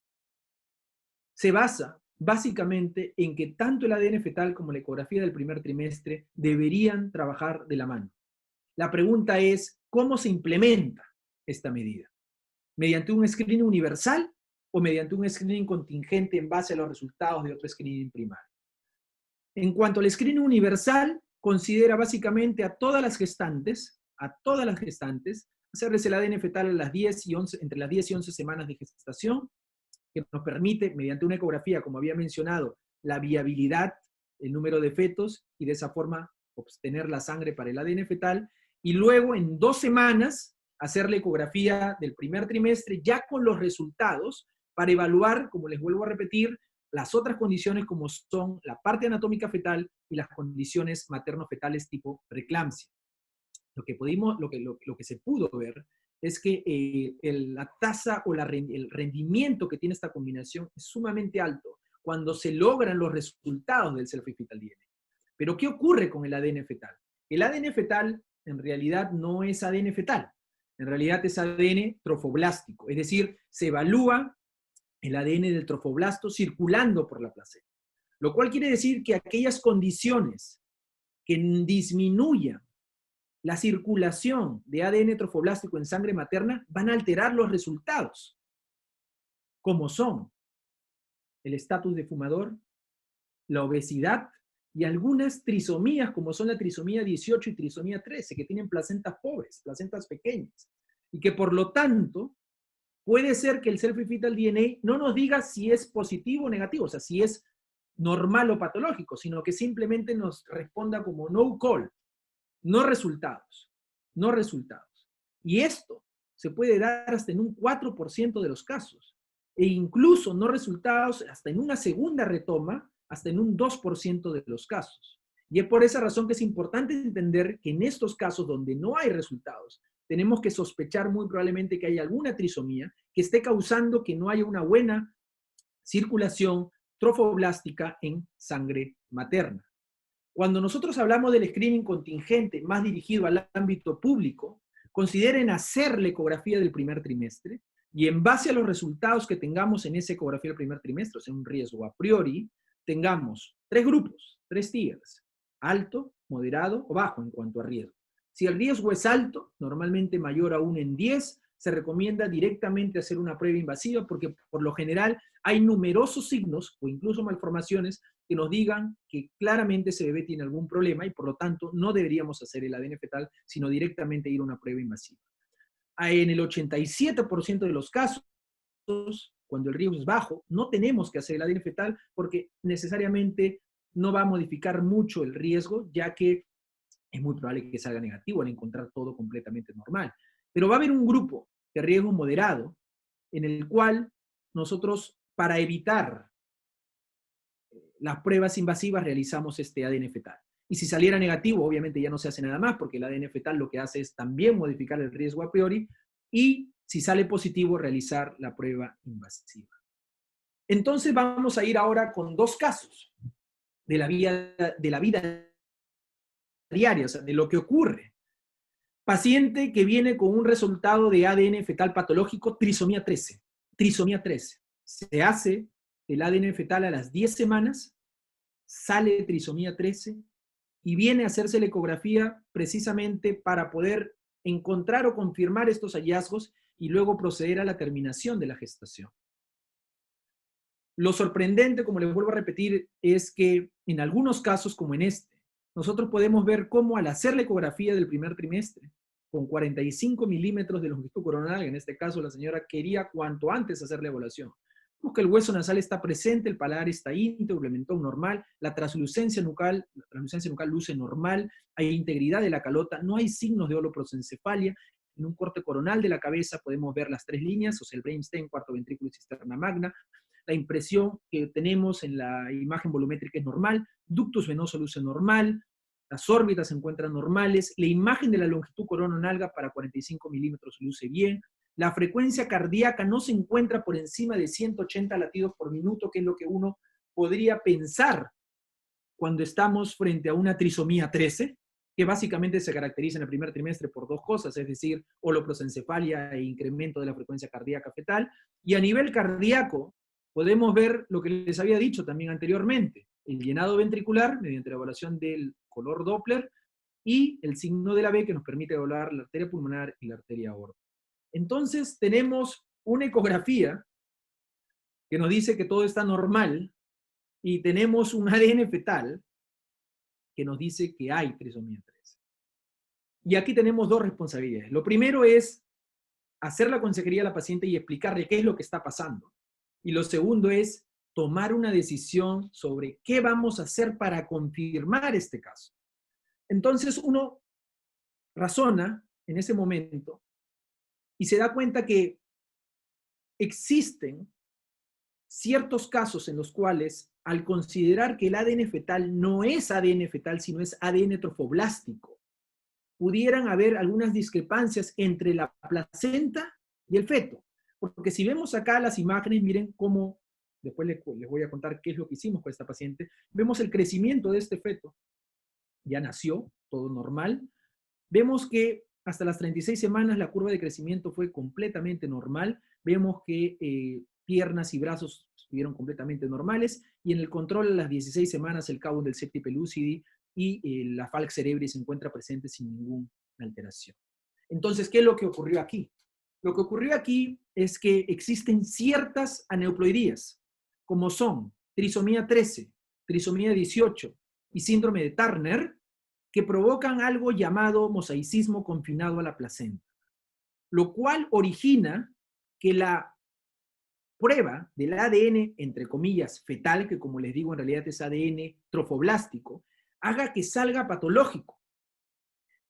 Speaker 2: se basa básicamente en que tanto el ADN fetal como la ecografía del primer trimestre deberían trabajar de la mano. La pregunta es, ¿cómo se implementa esta medida? ¿Mediante un screening universal o mediante un screening contingente en base a los resultados de otro screening primario? En cuanto al screening universal, considera básicamente a todas las gestantes, hacerles el ADN fetal a las 10 y 11, entre las 10 y 11 semanas de gestación, que nos permite, mediante una ecografía, como había mencionado, la viabilidad, el número de fetos, y de esa forma obtener la sangre para el ADN fetal, y luego en 2 semanas hacer la ecografía del primer trimestre ya con los resultados para evaluar, como les vuelvo a repetir, las otras condiciones como son la parte anatómica fetal y las condiciones materno-fetales tipo preeclampsia. Lo que se pudo ver es que la tasa o el rendimiento que tiene esta combinación es sumamente alto cuando se logran los resultados del cell-free fetal DNA. Pero ¿qué ocurre con el ADN fetal? El ADN fetal en realidad no es ADN fetal, en realidad es ADN trofoblástico, es decir, se evalúa el ADN del trofoblasto circulando por la placenta, lo cual quiere decir que aquellas condiciones que disminuyan la circulación de ADN trofoblástico en sangre materna van a alterar los resultados, como son el estatus de fumador, la obesidad y algunas trisomías, como son la trisomía 18 y trisomía 13, que tienen placentas pobres, placentas pequeñas, y que por lo tanto puede ser que el cell-free fetal DNA no nos diga si es positivo o negativo, o sea, si es normal o patológico, sino que simplemente nos responda como no call, no resultados, no resultados. Y esto se puede dar hasta en un 4% de los casos, e incluso no resultados hasta en una segunda retoma, hasta en un 2% de los casos. Y es por esa razón que es importante entender que en estos casos donde no hay resultados, tenemos que sospechar muy probablemente que hay alguna trisomía que esté causando que no haya una buena circulación trofoblástica en sangre materna. Cuando nosotros hablamos del screening contingente más dirigido al ámbito público, consideren hacer la ecografía del primer trimestre y en base a los resultados que tengamos en esa ecografía del primer trimestre, o sea, un riesgo a priori, tengamos 3 grupos, 3 tiers, alto, moderado o bajo en cuanto a riesgo. Si el riesgo es alto, normalmente mayor a 1 en 10, se recomienda directamente hacer una prueba invasiva porque por lo general hay numerosos signos o incluso malformaciones que nos digan que claramente ese bebé tiene algún problema y por lo tanto no deberíamos hacer el ADN fetal, sino directamente ir a una prueba invasiva. En el 87% de los casos, cuando el riesgo es bajo, no tenemos que hacer el ADN fetal porque necesariamente no va a modificar mucho el riesgo, ya que es muy probable que salga negativo al encontrar todo completamente normal. Pero va a haber un grupo de riesgo moderado en el cual nosotros, para evitar las pruebas invasivas, realizamos este ADN fetal. Y si saliera negativo, obviamente ya no se hace nada más, porque el ADN fetal lo que hace es también modificar el riesgo a priori, y si sale positivo, realizar la prueba invasiva. Entonces vamos a ir ahora con dos casos de la vida diaria, o sea, de lo que ocurre. Paciente que viene con un resultado de ADN fetal patológico, trisomía 13. Trisomía 13. Se hace el ADN fetal a las 10 semanas, sale trisomía 13 y viene a hacerse la ecografía precisamente para poder encontrar o confirmar estos hallazgos y luego proceder a la terminación de la gestación. Lo sorprendente, como les vuelvo a repetir, es que en algunos casos, como en este, nosotros podemos ver cómo al hacer la ecografía del primer trimestre, con 45 milímetros de longitud coronal, en este caso la señora quería cuanto antes hacer la evaluación, porque el hueso nasal está presente, el paladar está íntegro, el mentón normal, la translucencia nucal luce normal, hay integridad de la calota, no hay signos de holoprosencefalia. En un corte coronal de la cabeza podemos ver las tres líneas, o sea, el brainstem, cuarto ventrículo y cisterna magna. La impresión que tenemos en la imagen volumétrica es normal, ductus venoso luce normal, las órbitas se encuentran normales, la imagen de la longitud corononalga para 45 milímetros luce bien, la frecuencia cardíaca no se encuentra por encima de 180 latidos por minuto, que es lo que uno podría pensar cuando estamos frente a una trisomía 13, que básicamente se caracteriza en el primer trimestre por dos cosas, es decir, holoprosencefalia e incremento de la frecuencia cardíaca fetal. Y a nivel cardíaco, podemos ver lo que les había dicho también anteriormente, el llenado ventricular mediante la evaluación del color Doppler y el signo de la B que nos permite evaluar la arteria pulmonar y la arteria aórtica. Entonces tenemos una ecografía que nos dice que todo está normal y tenemos un ADN fetal que nos dice que hay trisomía 13. Y aquí tenemos dos responsabilidades. Lo primero es hacer la consejería a la paciente y explicarle qué es lo que está pasando. Y lo segundo es tomar una decisión sobre qué vamos a hacer para confirmar este caso. Entonces uno razona en ese momento y se da cuenta que existen ciertos casos en los cuales, al considerar que el ADN fetal no es ADN fetal, sino es ADN trofoblástico, pudieran haber algunas discrepancias entre la placenta y el feto. Porque si vemos acá las imágenes, miren cómo, después les voy a contar qué es lo que hicimos con esta paciente, vemos el crecimiento de este feto, ya nació, todo normal. Vemos que hasta las 36 semanas la curva de crecimiento fue completamente normal. Vemos que piernas y brazos estuvieron completamente normales, y en el control a las 16 semanas el cabo del septi pellucidi y la falx cerebri se encuentra presente sin ninguna alteración. Entonces, ¿qué es lo que ocurrió aquí? Lo que ocurrió aquí es que existen ciertas aneuploidías, como son trisomía 13, trisomía 18 y síndrome de Turner, que provocan algo llamado mosaicismo confinado a la placenta, lo cual origina que la prueba del ADN, entre comillas, fetal, que como les digo en realidad es ADN trofoblástico, haga que salga patológico.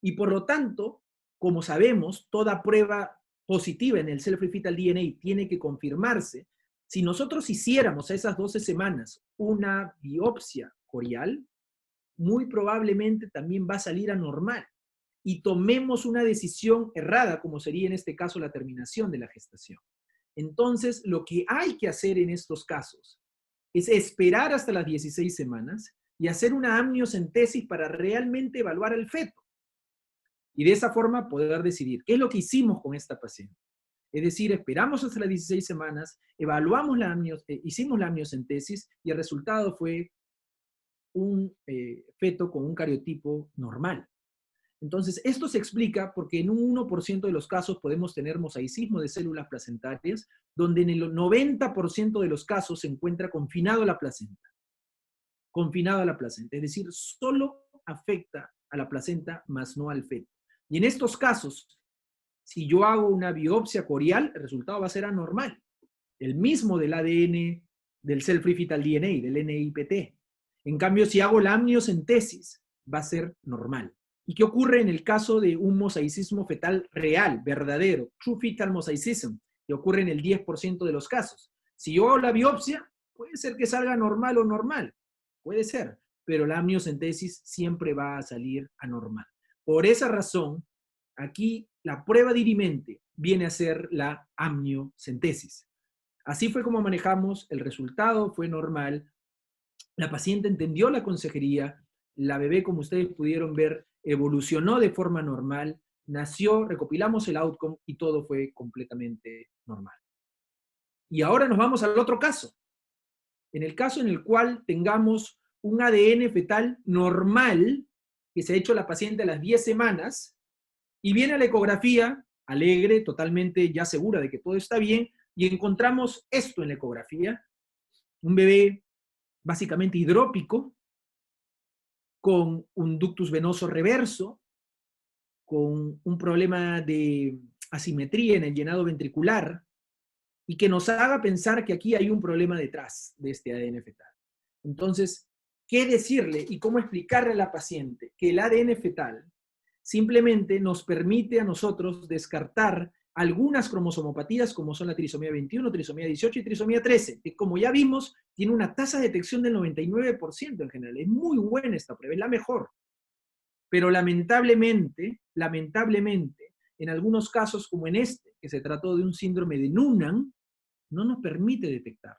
Speaker 2: Y por lo tanto, como sabemos, toda prueba positiva en el Cell-Free Fetal DNA tiene que confirmarse. Si nosotros hiciéramos a esas 12 semanas una biopsia corial, muy probablemente también va a salir anormal y tomemos una decisión errada, como sería en este caso la terminación de la gestación. Entonces, lo que hay que hacer en estos casos es esperar hasta las 16 semanas y hacer una amniocentesis para realmente evaluar el feto. Y de esa forma poder decidir qué es lo que hicimos con esta paciente. Es decir, esperamos hasta las 16 semanas, evaluamos hicimos la amniocentesis y el resultado fue un feto con un cariotipo normal. Entonces, esto se explica porque en un 1% de los casos podemos tener mosaicismo de células placentarias, donde en el 90% de los casos se encuentra confinado a la placenta. Confinado a la placenta, es decir, solo afecta a la placenta, más no al feto. Y en estos casos, si yo hago una biopsia corial, el resultado va a ser anormal. El mismo del ADN del Cell-Free Fetal DNA, del NIPT. En cambio, si hago la amniocentesis, va a ser normal. ¿Y qué ocurre en el caso de un mosaicismo fetal real, verdadero, true fetal mosaicism, que ocurre en el 10% de los casos? Si yo hago la biopsia, puede ser que salga normal o normal, puede ser, pero la amniocentesis siempre va a salir anormal. Por esa razón, aquí la prueba dirimente viene a ser la amniocentesis. Así fue como manejamos, el resultado fue normal, la paciente entendió la consejería, la bebé, como ustedes pudieron ver, evolucionó de forma normal, nació, recopilamos el outcome y todo fue completamente normal. Y ahora nos vamos al otro caso. En el caso en el cual tengamos un ADN fetal normal, que se ha hecho la paciente a las 10 semanas, y viene a la ecografía, alegre, totalmente ya segura de que todo está bien, y encontramos esto en la ecografía, un bebé básicamente hidrópico, con un ductus venoso reverso, con un problema de asimetría en el llenado ventricular, y que nos haga pensar que aquí hay un problema detrás de este ADN fetal. Entonces, ¿qué decirle y cómo explicarle a la paciente? Que el ADN fetal simplemente nos permite a nosotros descartar algunas cromosomopatías como son la trisomía 21, trisomía 18 y trisomía 13, que como ya vimos, tiene una tasa de detección del 99% en general. Es muy buena esta prueba, es la mejor. Pero lamentablemente, en algunos casos como en este, que se trató de un síndrome de Noonan, no nos permite detectar.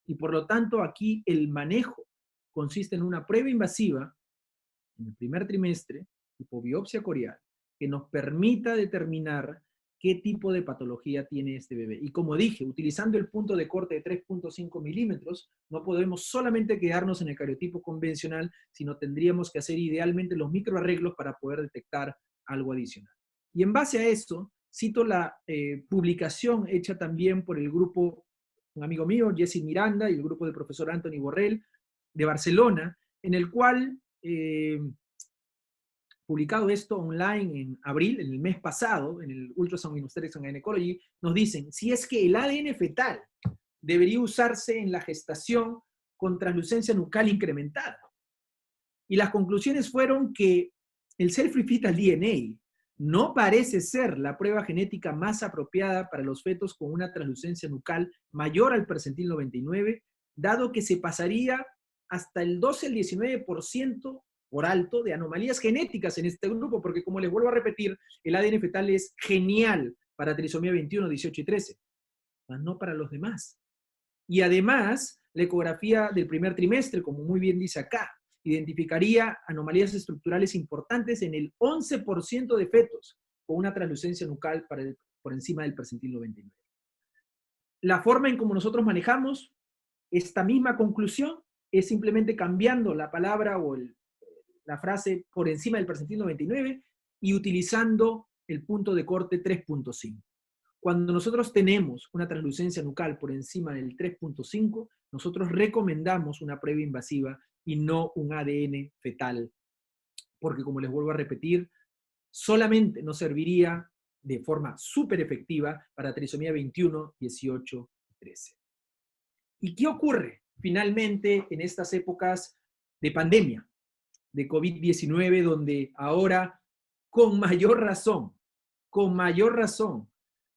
Speaker 2: Y por lo tanto, aquí el manejo consiste en una prueba invasiva en el primer trimestre, tipo biopsia corial, que nos permita determinar qué tipo de patología tiene este bebé. Y como dije, utilizando el punto de corte de 3.5 milímetros, no podemos solamente quedarnos en el cariotipo convencional, sino tendríamos que hacer idealmente los microarreglos para poder detectar algo adicional. Y en base a eso, cito la publicación hecha también por el grupo, un amigo mío, Jesse Miranda, y el grupo del profesor Anthony Borrell, de Barcelona, en el cual publicado esto online en abril, en el mes pasado, en el Ultrasound in Obstetrics and Gynecology, nos dicen, si es que el ADN fetal debería usarse en la gestación con translucencia nucal incrementada. Y las conclusiones fueron que el Cell-Free Fetal DNA no parece ser la prueba genética más apropiada para los fetos con una translucencia nucal mayor al percentil 99, dado que se pasaría hasta el 12 al 19% por alto de anomalías genéticas en este grupo, porque como les vuelvo a repetir, el ADN fetal es genial para trisomía 21, 18 y 13, mas no para los demás. Y además, la ecografía del primer trimestre, como muy bien dice acá, identificaría anomalías estructurales importantes en el 11% de fetos con una translucencia nucal por encima del percentil 99. La forma en cómo nosotros manejamos esta misma conclusión es simplemente cambiando la palabra o la frase por encima del percentil 99 y utilizando el punto de corte 3.5. Cuando nosotros tenemos una translucencia nucal por encima del 3.5, nosotros recomendamos una prueba invasiva y no un ADN fetal, porque como les vuelvo a repetir, solamente nos serviría de forma súper efectiva para trisomía 21, 18 y 13. ¿Y qué ocurre finalmente en estas épocas de pandemia, de COVID-19, donde ahora, con mayor razón,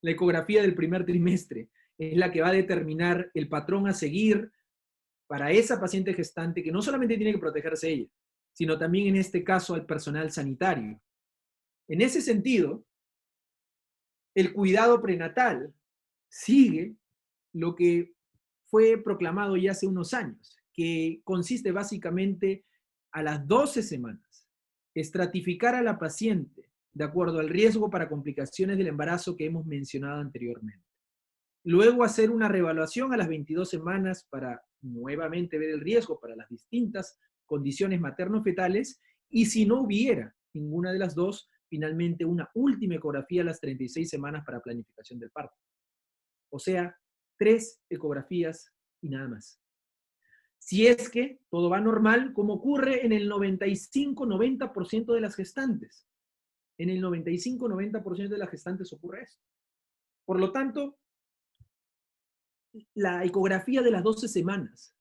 Speaker 2: la ecografía del primer trimestre es la que va a determinar el patrón a seguir para esa paciente gestante que no solamente tiene que protegerse ella, sino también en este caso al personal sanitario? En ese sentido, el cuidado prenatal sigue lo que fue proclamado ya hace unos años, que consiste básicamente a las 12 semanas, estratificar a la paciente de acuerdo al riesgo para complicaciones del embarazo que hemos mencionado anteriormente. Luego hacer una reevaluación a las 22 semanas para nuevamente ver el riesgo para las distintas condiciones materno-fetales y si no hubiera ninguna de las dos, finalmente una última ecografía a las 36 semanas para planificación del parto. O sea, 3 ecografías y nada más. Si es que todo va normal, como ocurre en el 95-90% de las gestantes. En el 95-90% de las gestantes ocurre esto. Por lo tanto, la ecografía de las 12 semanas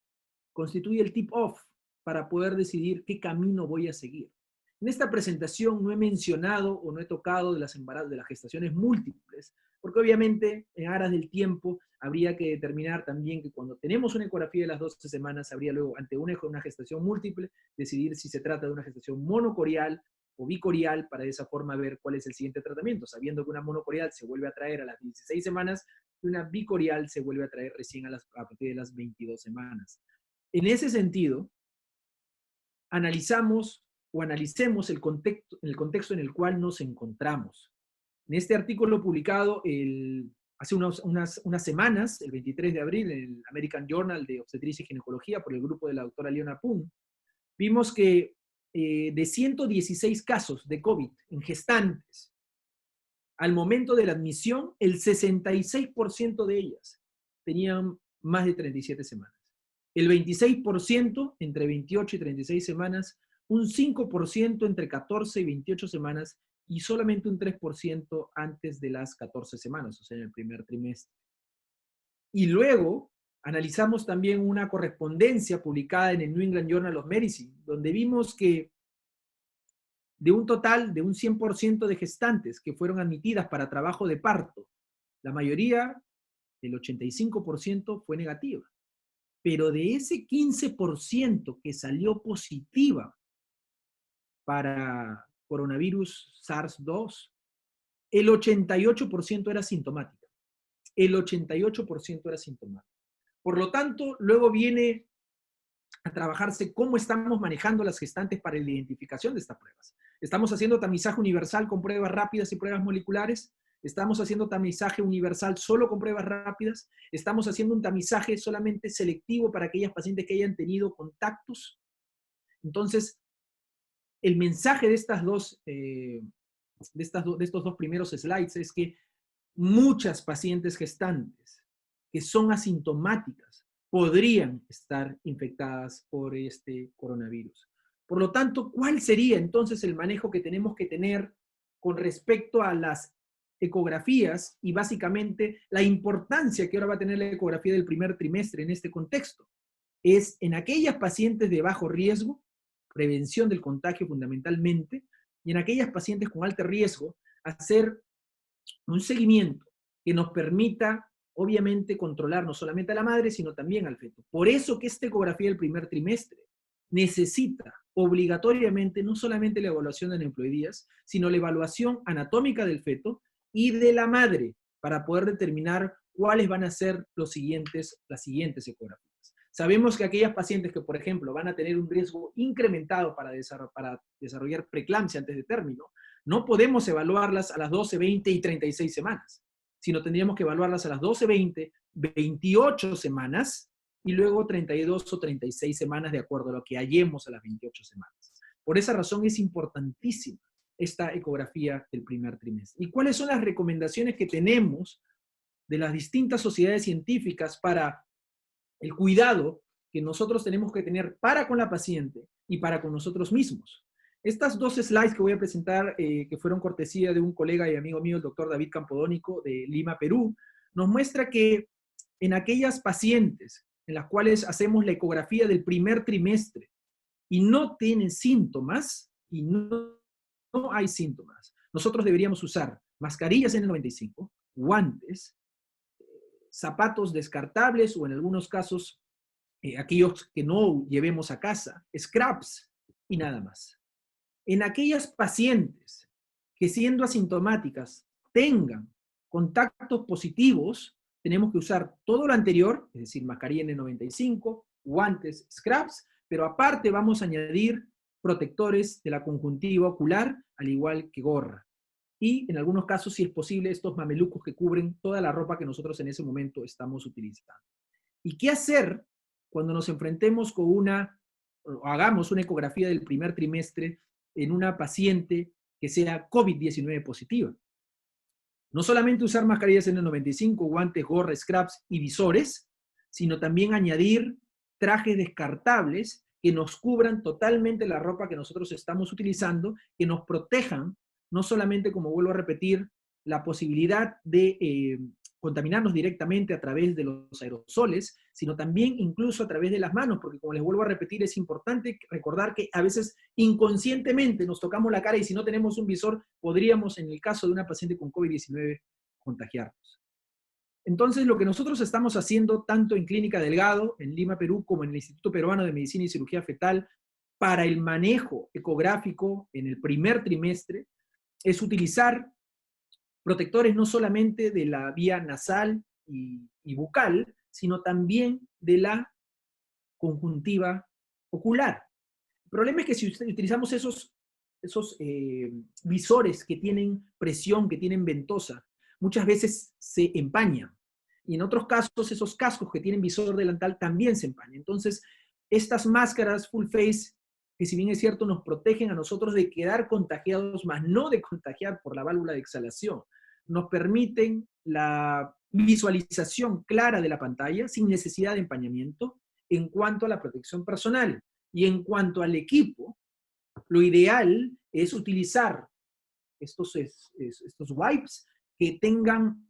Speaker 2: constituye el tip-off para poder decidir qué camino voy a seguir. En esta presentación no he mencionado o no he tocado de las gestaciones múltiples, porque obviamente en aras del tiempo habría que determinar también que cuando tenemos una ecografía de las 12 semanas, habría luego ante una gestación múltiple decidir si se trata de una gestación monocorial o bicorial, para de esa forma ver cuál es el siguiente tratamiento, sabiendo que una monocorial se vuelve a traer a las 16 semanas y una bicorial se vuelve a traer recién a partir de las 22 semanas. En ese sentido, analicemos el contexto en el cual nos encontramos. En este artículo publicado hace unas semanas, el 23 de abril, en el American Journal de Obstetricia y Ginecología, por el grupo de la doctora Leona Pun, vimos que de 116 casos de COVID en gestantes, al momento de la admisión, el 66% de ellas tenían más de 37 semanas. El 26% entre 28 y 36 semanas, un 5% entre 14 y 28 semanas y solamente un 3% antes de las 14 semanas, o sea, en el primer trimestre. Y luego analizamos también una correspondencia publicada en el New England Journal of Medicine, donde vimos que de un total de un 100% de gestantes que fueron admitidas para trabajo de parto, la mayoría, el 85%, fue negativa. Pero de ese 15% que salió positiva para coronavirus SARS-2, el 88% era sintomática. El 88% era sintomática. Por lo tanto, luego viene a trabajarse cómo estamos manejando las gestantes para la identificación de estas pruebas. Estamos haciendo tamizaje universal con pruebas rápidas y pruebas moleculares. Estamos haciendo tamizaje universal solo con pruebas rápidas. Estamos haciendo un tamizaje solamente selectivo para aquellas pacientes que hayan tenido contactos. Entonces, el mensaje de estos dos primeros slides es que muchas pacientes gestantes que son asintomáticas podrían estar infectadas por este coronavirus. Por lo tanto, ¿cuál sería entonces el manejo que tenemos que tener con respecto a las ecografías y básicamente la importancia que ahora va a tener la ecografía del primer trimestre en este contexto? Es en aquellas pacientes de bajo riesgo, prevención del contagio fundamentalmente, y en aquellas pacientes con alto riesgo, hacer un seguimiento que nos permita, obviamente, controlar no solamente a la madre, sino también al feto. Por eso que esta ecografía del primer trimestre necesita obligatoriamente no solamente la evaluación de aneuploidías, sino la evaluación anatómica del feto y de la madre, para poder determinar cuáles van a ser las siguientes ecografías. Sabemos que aquellas pacientes que, por ejemplo, van a tener un riesgo incrementado para desarrollar preeclampsia antes de término, no podemos evaluarlas a las 12, 20 y 36 semanas, sino tendríamos que evaluarlas a las 12, 20, 28 semanas y luego 32 o 36 semanas de acuerdo a lo que hallemos a las 28 semanas. Por esa razón es importantísima esta ecografía del primer trimestre. ¿Y cuáles son las recomendaciones que tenemos de las distintas sociedades científicas para el cuidado que nosotros tenemos que tener para con la paciente y para con nosotros mismos? Estas dos slides que voy a presentar, que fueron cortesía de un colega y amigo mío, el doctor David Campodónico, de Lima, Perú, nos muestra que en aquellas pacientes en las cuales hacemos la ecografía del primer trimestre y no tienen síntomas, y no hay síntomas, nosotros deberíamos usar mascarillas N95, guantes, zapatos descartables o en algunos casos, aquellos que no llevemos a casa, scrubs y nada más. En aquellas pacientes que siendo asintomáticas tengan contactos positivos, tenemos que usar todo lo anterior, es decir, mascarilla N95, guantes, scrubs, pero aparte vamos a añadir protectores de la conjuntiva ocular, al igual que gorra. Y en algunos casos, si es posible, estos mamelucos que cubren toda la ropa que nosotros en ese momento estamos utilizando. ¿Y qué hacer cuando nos enfrentemos con o hagamos una ecografía del primer trimestre en una paciente que sea COVID-19 positiva? No solamente usar mascarillas N95, guantes, gorras, scrubs y visores, sino también añadir trajes descartables que nos cubran totalmente la ropa que nosotros estamos utilizando, que nos protejan, no solamente, como vuelvo a repetir, la posibilidad de contaminarnos directamente a través de los aerosoles, sino también incluso a través de las manos, porque como les vuelvo a repetir, es importante recordar que a veces inconscientemente nos tocamos la cara y si no tenemos un visor, podríamos, en el caso de una paciente con COVID-19, contagiarnos. Entonces, lo que nosotros estamos haciendo, tanto en Clínica Delgado, en Lima, Perú, como en el Instituto Peruano de Medicina y Cirugía Fetal, para el manejo ecográfico en el primer trimestre, es utilizar protectores no solamente de la vía nasal y bucal, sino también de la conjuntiva ocular. El problema es que si utilizamos esos visores que tienen presión, que tienen ventosa, muchas veces se empañan. Y en otros casos, esos cascos que tienen visor delantal también se empañan. Entonces, estas máscaras full face, que si bien es cierto, nos protegen a nosotros de quedar contagiados, más no de contagiar por la válvula de exhalación, nos permiten la visualización clara de la pantalla sin necesidad de empañamiento en cuanto a la protección personal. Y en cuanto al equipo, lo ideal es utilizar estos wipes que tengan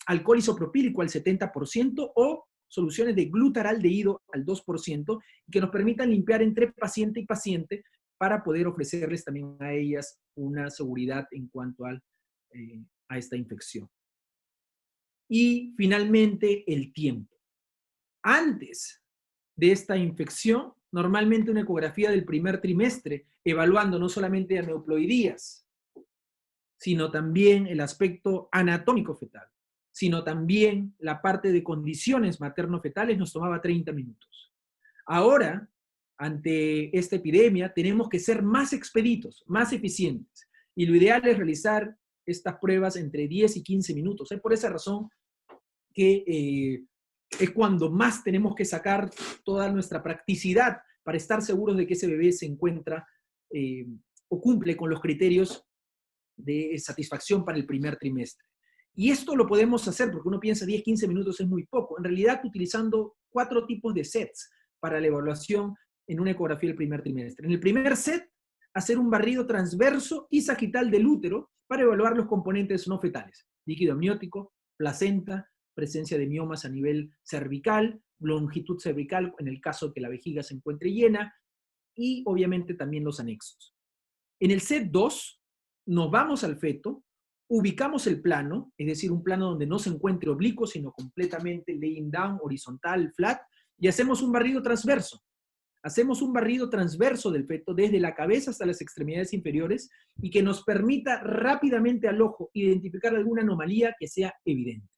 Speaker 2: alcohol isopropílico al 70% o soluciones de glutaraldehído al 2% y que nos permitan limpiar entre paciente y paciente para poder ofrecerles también a ellas una seguridad en cuanto a esta infección. Y finalmente, el tiempo. Antes de esta infección, normalmente una ecografía del primer trimestre, evaluando no solamente aneuploidías, sino también el aspecto anatómico fetal, sino también la parte de condiciones materno-fetales, nos tomaba 30 minutos. Ahora, ante esta epidemia, tenemos que ser más expeditos, más eficientes, y lo ideal es realizar estas pruebas entre 10 y 15 minutos. Es por esa razón que es cuando más tenemos que sacar toda nuestra practicidad para estar seguros de que ese bebé se encuentra o cumple con los criterios de satisfacción para el primer trimestre. Y esto lo podemos hacer porque uno piensa 10, 15 minutos es muy poco. En realidad, utilizando 4 tipos de sets para la evaluación en una ecografía del primer trimestre. En el primer set, hacer un barrido transverso y sagital del útero para evaluar los componentes no fetales. Líquido amniótico, placenta, presencia de miomas a nivel cervical, longitud cervical en el caso de que la vejiga se encuentre llena y obviamente también los anexos. En el set 2, nos vamos al feto, ubicamos el plano, es decir, un plano donde no se encuentre oblicuo, sino completamente laying down, horizontal, flat, y hacemos un barrido transverso. Hacemos un barrido transverso del feto desde la cabeza hasta las extremidades inferiores y que nos permita rápidamente al ojo identificar alguna anomalía que sea evidente.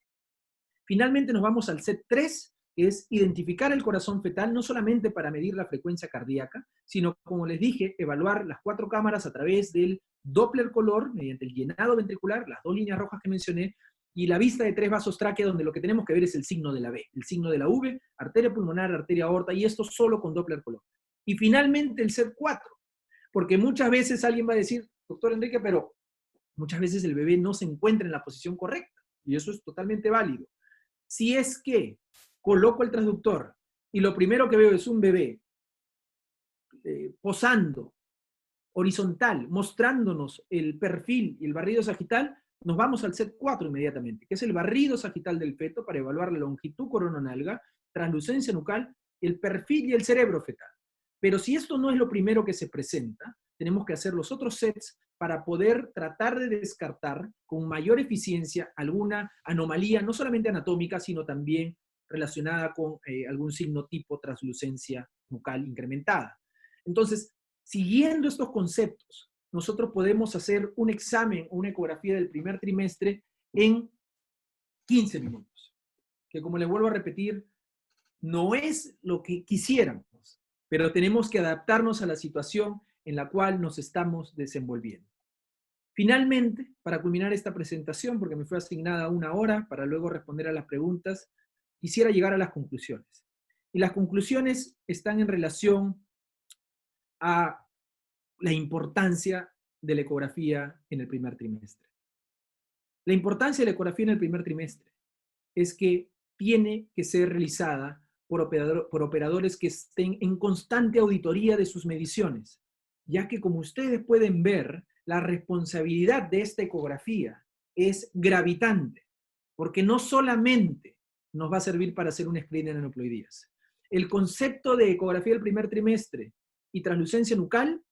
Speaker 2: Finalmente nos vamos al set 3, que es identificar el corazón fetal, no solamente para medir la frecuencia cardíaca, sino, como les dije, evaluar las 4 cámaras a través del Doppler color, mediante el llenado ventricular, las 2 líneas rojas que mencioné, y la vista de 3 vasos tráquea, donde lo que tenemos que ver es el signo de la V, el signo de la V, arteria pulmonar, arteria aorta, y esto solo con Doppler color. Y finalmente el set 4, porque muchas veces alguien va a decir, doctor Enrique, pero muchas veces el bebé no se encuentra en la posición correcta, y eso es totalmente válido. Si es que coloco el transductor y lo primero que veo es un bebé posando, horizontal, mostrándonos el perfil y el barrido sagital, nos vamos al set 4 inmediatamente, que es el barrido sagital del feto para evaluar la longitud corononalga, translucencia nucal, el perfil y el cerebro fetal. Pero si esto no es lo primero que se presenta, tenemos que hacer los otros sets para poder tratar de descartar con mayor eficiencia alguna anomalía, no solamente anatómica, sino también relacionada con algún signo tipo translucencia nucal incrementada. Entonces, siguiendo estos conceptos, nosotros podemos hacer un examen, una ecografía del primer trimestre en 15 minutos, que como les vuelvo a repetir, no es lo que quisiéramos, pero tenemos que adaptarnos a la situación en la cual nos estamos desenvolviendo. Finalmente, para culminar esta presentación, porque me fue asignada 1 hora para luego responder a las preguntas, quisiera llegar a las conclusiones. Y las conclusiones están en relación a la importancia de la ecografía en el primer trimestre. La importancia de la ecografía en el primer trimestre es que tiene que ser realizada por operadores que estén en constante auditoría de sus mediciones, ya que como ustedes pueden ver, la responsabilidad de esta ecografía es gravitante, porque no solamente nos va a servir para hacer un screening de aneuploidías. El concepto de ecografía del primer trimestre y translucencia nucal,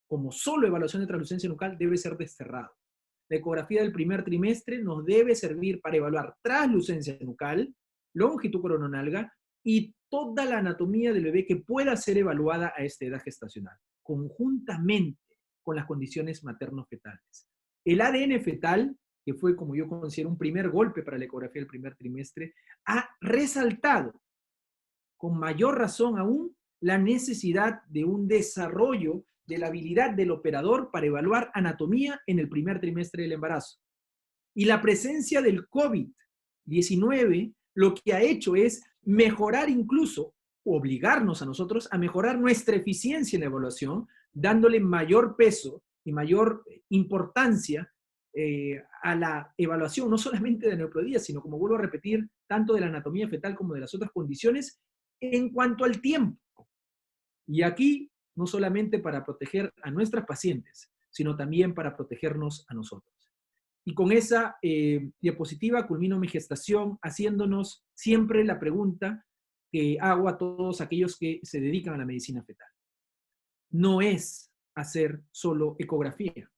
Speaker 2: como solo evaluación de translucencia nucal, debe ser desterrado. La ecografía del primer trimestre nos debe servir para evaluar translucencia nucal, longitud corononalga y toda la anatomía del bebé que pueda ser evaluada a esta edad gestacional, conjuntamente con las condiciones materno-fetales. El ADN fetal, que fue, como yo considero, un primer golpe para la ecografía del primer trimestre, ha resaltado con mayor razón aún la necesidad de un desarrollo de la habilidad del operador para evaluar anatomía en el primer trimestre del embarazo. Y la presencia del COVID-19 lo que ha hecho es mejorar incluso, obligarnos a nosotros a mejorar nuestra eficiencia en la evaluación, dándole mayor peso y mayor importancia a la evaluación, no solamente de aneuploidía, sino, como vuelvo a repetir, tanto de la anatomía fetal como de las otras condiciones, en cuanto al tiempo. Y aquí, no solamente para proteger a nuestras pacientes, sino también para protegernos a nosotros. Y con esa diapositiva culmino mi gestación haciéndonos siempre la pregunta que hago a todos aquellos que se dedican a la medicina fetal. No es hacer solo ecografía.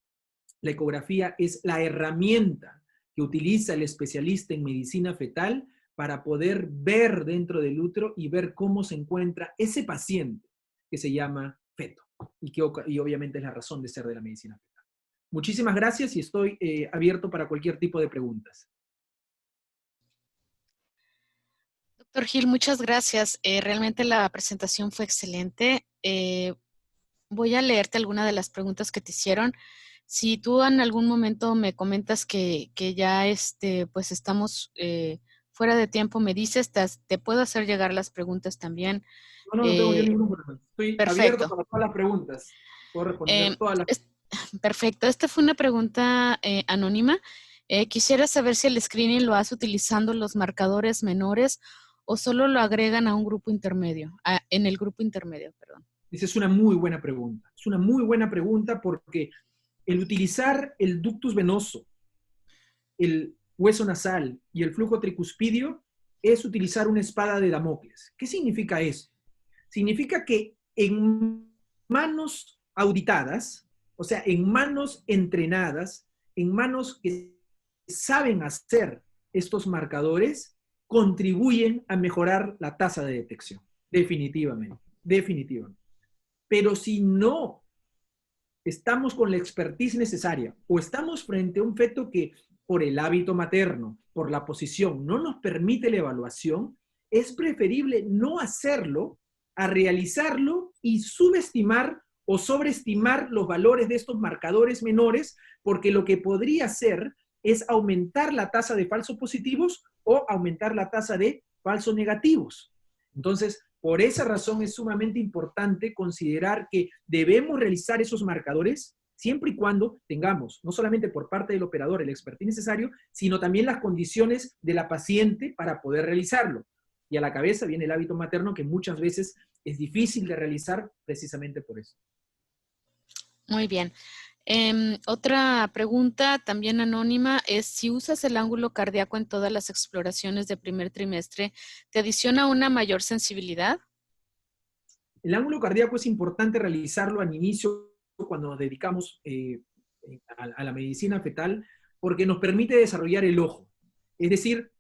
Speaker 2: La ecografía es la herramienta que utiliza el especialista en medicina fetal para poder ver dentro del útero y ver cómo se encuentra ese paciente que se llama feto y obviamente es la razón de ser de la medicina fetal. Muchísimas gracias y estoy abierto para cualquier tipo de preguntas.
Speaker 3: Doctor Gil, muchas gracias. Realmente la presentación fue excelente. Voy a leerte algunas de las preguntas que te hicieron. Si tú en algún momento me comentas que ya pues estamos fuera de tiempo, me dices, te puedo hacer llegar las preguntas también.
Speaker 2: No tengo yo ningún problema. Estoy
Speaker 3: Perfecto.
Speaker 2: abierto para todas las preguntas. Puedo responder todas las...
Speaker 3: Perfecto. Esta fue una pregunta anónima. Quisiera saber si el screening lo hace utilizando los marcadores menores o solo lo agregan a un grupo intermedio, en el grupo intermedio, perdón.
Speaker 2: Esa es una muy buena pregunta. Es una muy buena pregunta porque el utilizar el ductus venoso, el hueso nasal y el flujo tricuspidio es utilizar una espada de Damocles. ¿Qué significa eso? Significa que en manos auditadas, o sea, en manos entrenadas, en manos que saben hacer estos marcadores, contribuyen a mejorar la tasa de detección. Definitivamente, definitivamente. Pero si no estamos con la expertise necesaria o estamos frente a un feto que por el hábito materno, por la posición, no nos permite la evaluación, es preferible no hacerlo a realizarlo y subestimar o sobreestimar los valores de estos marcadores menores, porque lo que podría hacer es aumentar la tasa de falsos positivos o aumentar la tasa de falsos negativos. Entonces, por esa razón es sumamente importante considerar que debemos realizar esos marcadores siempre y cuando tengamos, no solamente por parte del operador el expertise necesario, sino también las condiciones de la paciente para poder realizarlo. Y a la cabeza viene el hábito materno que muchas veces es difícil de realizar precisamente por eso.
Speaker 3: Muy bien. Otra pregunta también anónima es si usas el ángulo cardíaco en todas las exploraciones de primer trimestre, ¿te adiciona una mayor sensibilidad?
Speaker 2: El ángulo cardíaco es importante realizarlo al inicio cuando nos dedicamos a la medicina fetal porque nos permite desarrollar el ojo. Es decir,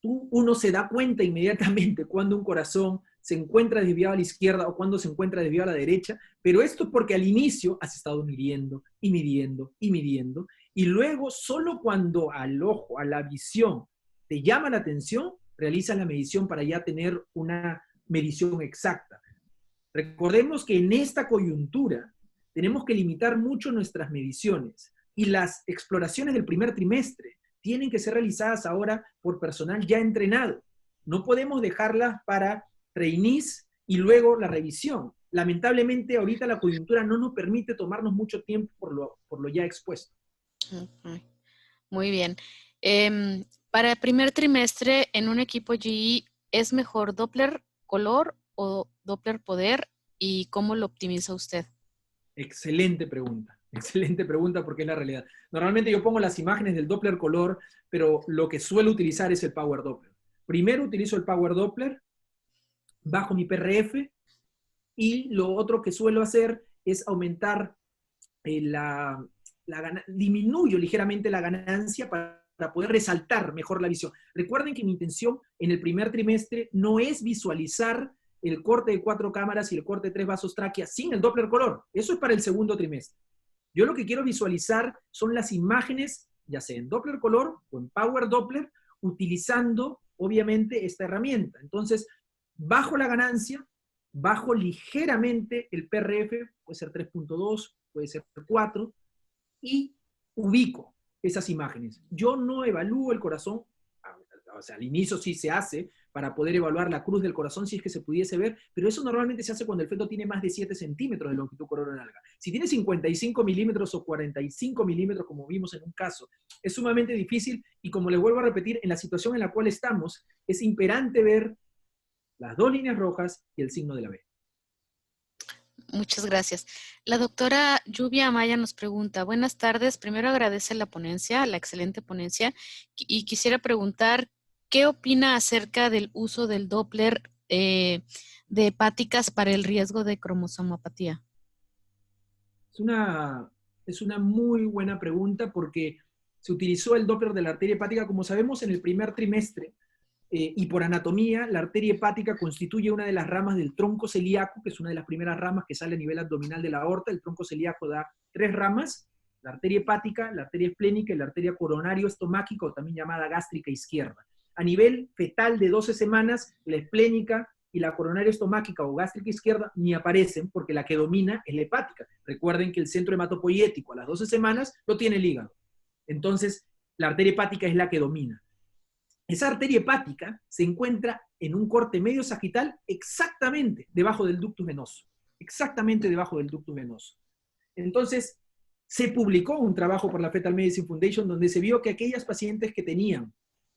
Speaker 2: uno se da cuenta inmediatamente cuando un corazón se encuentra desviado a la izquierda o cuando se encuentra desviado a la derecha, pero esto es porque al inicio has estado midiendo y midiendo y midiendo, y luego solo cuando al ojo, a la visión, te llama la atención, realizas la medición para ya tener una medición exacta. Recordemos que en esta coyuntura tenemos que limitar mucho nuestras mediciones y las exploraciones del primer trimestre tienen que ser realizadas ahora por personal ya entrenado. No podemos dejarlas para trainees y luego la revisión. Lamentablemente ahorita la coyuntura no nos permite tomarnos mucho tiempo por lo ya expuesto.
Speaker 3: Okay. Muy bien. Para el primer trimestre en un equipo GE, ¿es mejor Doppler color o Doppler poder? ¿Y cómo lo optimiza usted?
Speaker 2: Excelente pregunta. Excelente pregunta porque es la realidad. Normalmente yo pongo las imágenes del Doppler color, pero lo que suelo utilizar es el Power Doppler. Primero utilizo el Power Doppler, bajo mi PRF, y lo otro que suelo hacer es aumentar disminuyo ligeramente la ganancia para poder resaltar mejor la visión. Recuerden que mi intención en el primer trimestre no es visualizar el corte de 4 cámaras y el corte de 3 vasos tráquea sin el Doppler color. Eso es para el segundo trimestre. Yo lo que quiero visualizar son las imágenes, ya sea en Doppler color o en Power Doppler, utilizando obviamente esta herramienta. Entonces, bajo la ganancia, bajo ligeramente el PRF, puede ser 3.2, puede ser 4, y ubico esas imágenes. Yo no evalúo el corazón, o sea, al inicio sí se hace para poder evaluar la cruz del corazón si es que se pudiese ver, pero eso normalmente se hace cuando el feto tiene más de 7 centímetros de longitud coronalga. Si tiene 55 milímetros o 45 milímetros, como vimos en un caso, es sumamente difícil y como les vuelvo a repetir, en la situación en la cual estamos, es imperante ver las 2 líneas rojas y el signo de la B.
Speaker 3: Muchas gracias. La doctora Lluvia Amaya nos pregunta, buenas tardes, primero agradece la ponencia, la excelente ponencia, y quisiera preguntar, ¿qué opina acerca del uso del Doppler de hepáticas para el riesgo de cromosomopatía?
Speaker 2: Es una muy buena pregunta porque se utilizó el Doppler de la arteria hepática, como sabemos, en el primer trimestre, y por anatomía, la arteria hepática constituye una de las ramas del tronco celíaco, que es una de las primeras ramas que sale a nivel abdominal de la aorta. El tronco celíaco da 3 ramas, la arteria hepática, la arteria esplénica y la arteria coronario-estomáquica, o también llamada gástrica izquierda. A nivel fetal de 12 semanas, la esplénica y la coronario-estomáquica o gástrica izquierda ni aparecen porque la que domina es la hepática. Recuerden que el centro hematopoyético a las 12 semanas lo tiene el hígado. Entonces, la arteria hepática es la que domina. Esa arteria hepática se encuentra en un corte medio sagital exactamente debajo del ductus venoso. Exactamente debajo del ductus venoso. Entonces, se publicó un trabajo por la Fetal Medicine Foundation donde se vio que aquellas pacientes que tenían,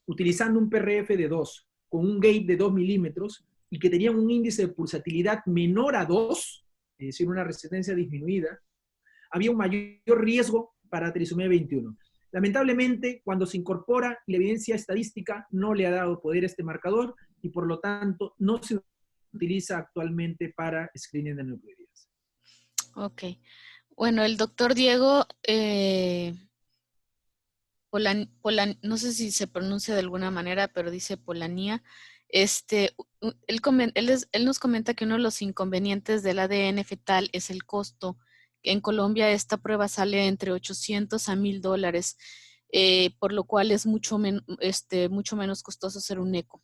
Speaker 2: utilizando un PRF de 2, con un gate de 2 milímetros, y que tenían un índice de pulsatilidad menor a 2, es decir, una resistencia disminuida, había un mayor riesgo para trisomía 21. Lamentablemente, cuando se incorpora la evidencia estadística, no le ha dado poder a este marcador y por lo tanto no se utiliza actualmente para screening de nucleoides.
Speaker 3: Ok. Bueno, el doctor Diego, no sé si se pronuncia de alguna manera, pero dice Polanía. Él nos comenta que uno de los inconvenientes del ADN fetal es el costo. En Colombia esta prueba sale entre $800 a $1,000, por lo cual es mucho menos costoso hacer un eco.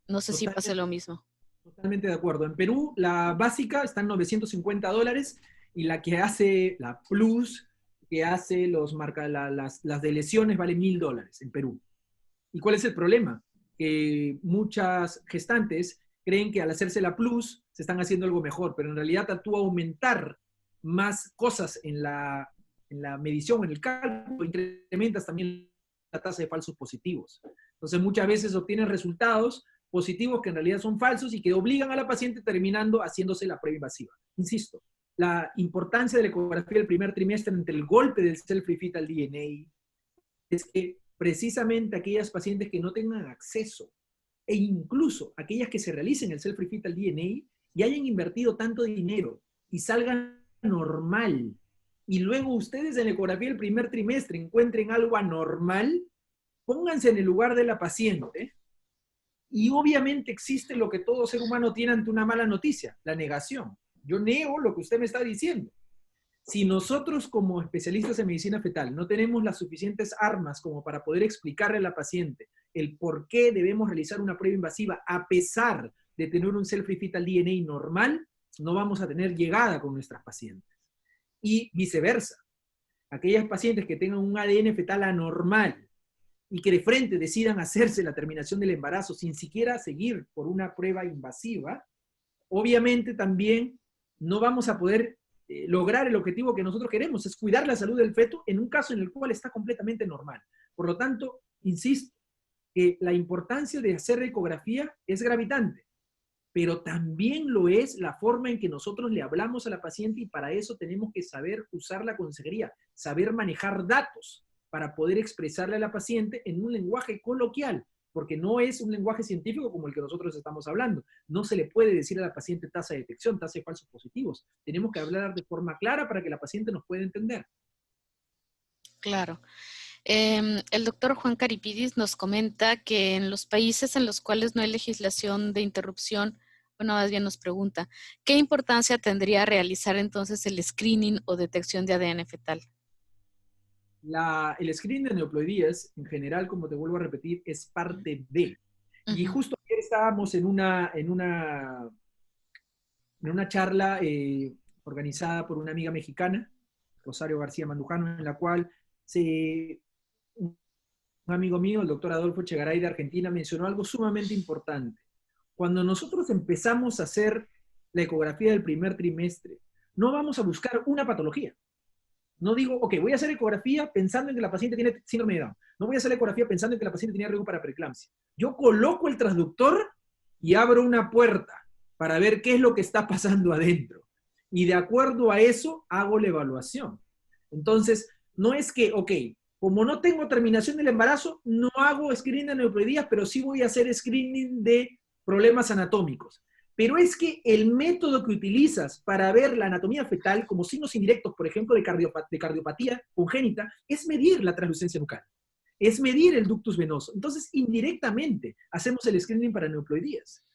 Speaker 3: No sé si pasa lo mismo.
Speaker 2: Totalmente de acuerdo. En Perú la básica está en $950 y la que hace la Plus, que hace las de lesiones, vale $1,000 en Perú. ¿Y cuál es el problema? Que muchas gestantes creen que al hacerse la Plus se están haciendo algo mejor, pero en realidad tú aumentar más cosas en la medición, en el cálculo, incrementas también la tasa de falsos positivos. Entonces muchas veces obtienen resultados positivos que en realidad son falsos y que obligan a la paciente terminando haciéndose la prueba invasiva. Insisto, la importancia de la ecografía del primer trimestre entre el golpe del self-free fetal DNA es que precisamente aquellas pacientes que no tengan acceso e incluso aquellas que se realicen el self-free fetal DNA y hayan invertido tanto dinero y salgan normal y luego ustedes en la ecografía del primer trimestre encuentren algo anormal, pónganse en el lugar de la paciente y obviamente existe lo que todo ser humano tiene ante una mala noticia, la negación. Yo nego lo que usted me está diciendo. Si nosotros como especialistas en medicina fetal no tenemos las suficientes armas como para poder explicarle a la paciente el por qué debemos realizar una prueba invasiva a pesar de tener un self-free fetal DNA normal, no vamos a tener llegada con nuestras pacientes. Y viceversa. Aquellas pacientes que tengan un ADN fetal anormal y que de frente decidan hacerse la terminación del embarazo sin siquiera seguir por una prueba invasiva, obviamente también no vamos a poder lograr el objetivo que nosotros queremos, es cuidar la salud del feto en un caso en el cual está completamente normal. Por lo tanto, insisto, que la importancia de hacer ecografía es gravitante. pero también lo es la forma en que nosotros le hablamos a la paciente, y para eso tenemos que saber usar la consejería, saber manejar datos para poder expresarle a la paciente en un lenguaje coloquial, porque no es un lenguaje científico como el que nosotros estamos hablando. No se le puede decir a la paciente tasa de detección, tasa de falsos positivos. Tenemos que hablar de forma clara para que la paciente nos pueda entender.
Speaker 3: Claro. El doctor Juan Caripidis nos comenta que en los países en los cuales no hay legislación de interrupción, bueno, más bien nos pregunta, ¿qué importancia tendría realizar entonces el screening o detección de ADN fetal?
Speaker 2: El screening de aneuploidías, en general, como te vuelvo a repetir, es parte de. Y justo ayer estábamos en una charla organizada por una amiga mexicana, Rosario García Mandujano, en la cual un amigo mío, el doctor Adolfo Chegaray de Argentina, mencionó algo sumamente importante. Cuando nosotros empezamos a hacer la ecografía del primer trimestre, no vamos a buscar una patología. No digo, ok, voy a hacer ecografía pensando en que la paciente tiene síndrome de Down. No voy a hacer la ecografía pensando en que la paciente tiene riesgo para preeclampsia. Yo coloco el transductor y abro una puerta para ver qué es lo que está pasando adentro. Y de acuerdo a eso, hago la evaluación. Entonces, no es que, ok, como no tengo terminación del embarazo, no hago screening de aneuploidías, pero sí voy a hacer screening de problemas anatómicos. Pero es que el método que utilizas para ver la anatomía fetal, como signos indirectos, por ejemplo, de cardiopatía congénita, es medir la translucencia nucal, es medir el ductus venoso. Entonces, indirectamente, hacemos el screening para aneuploidías.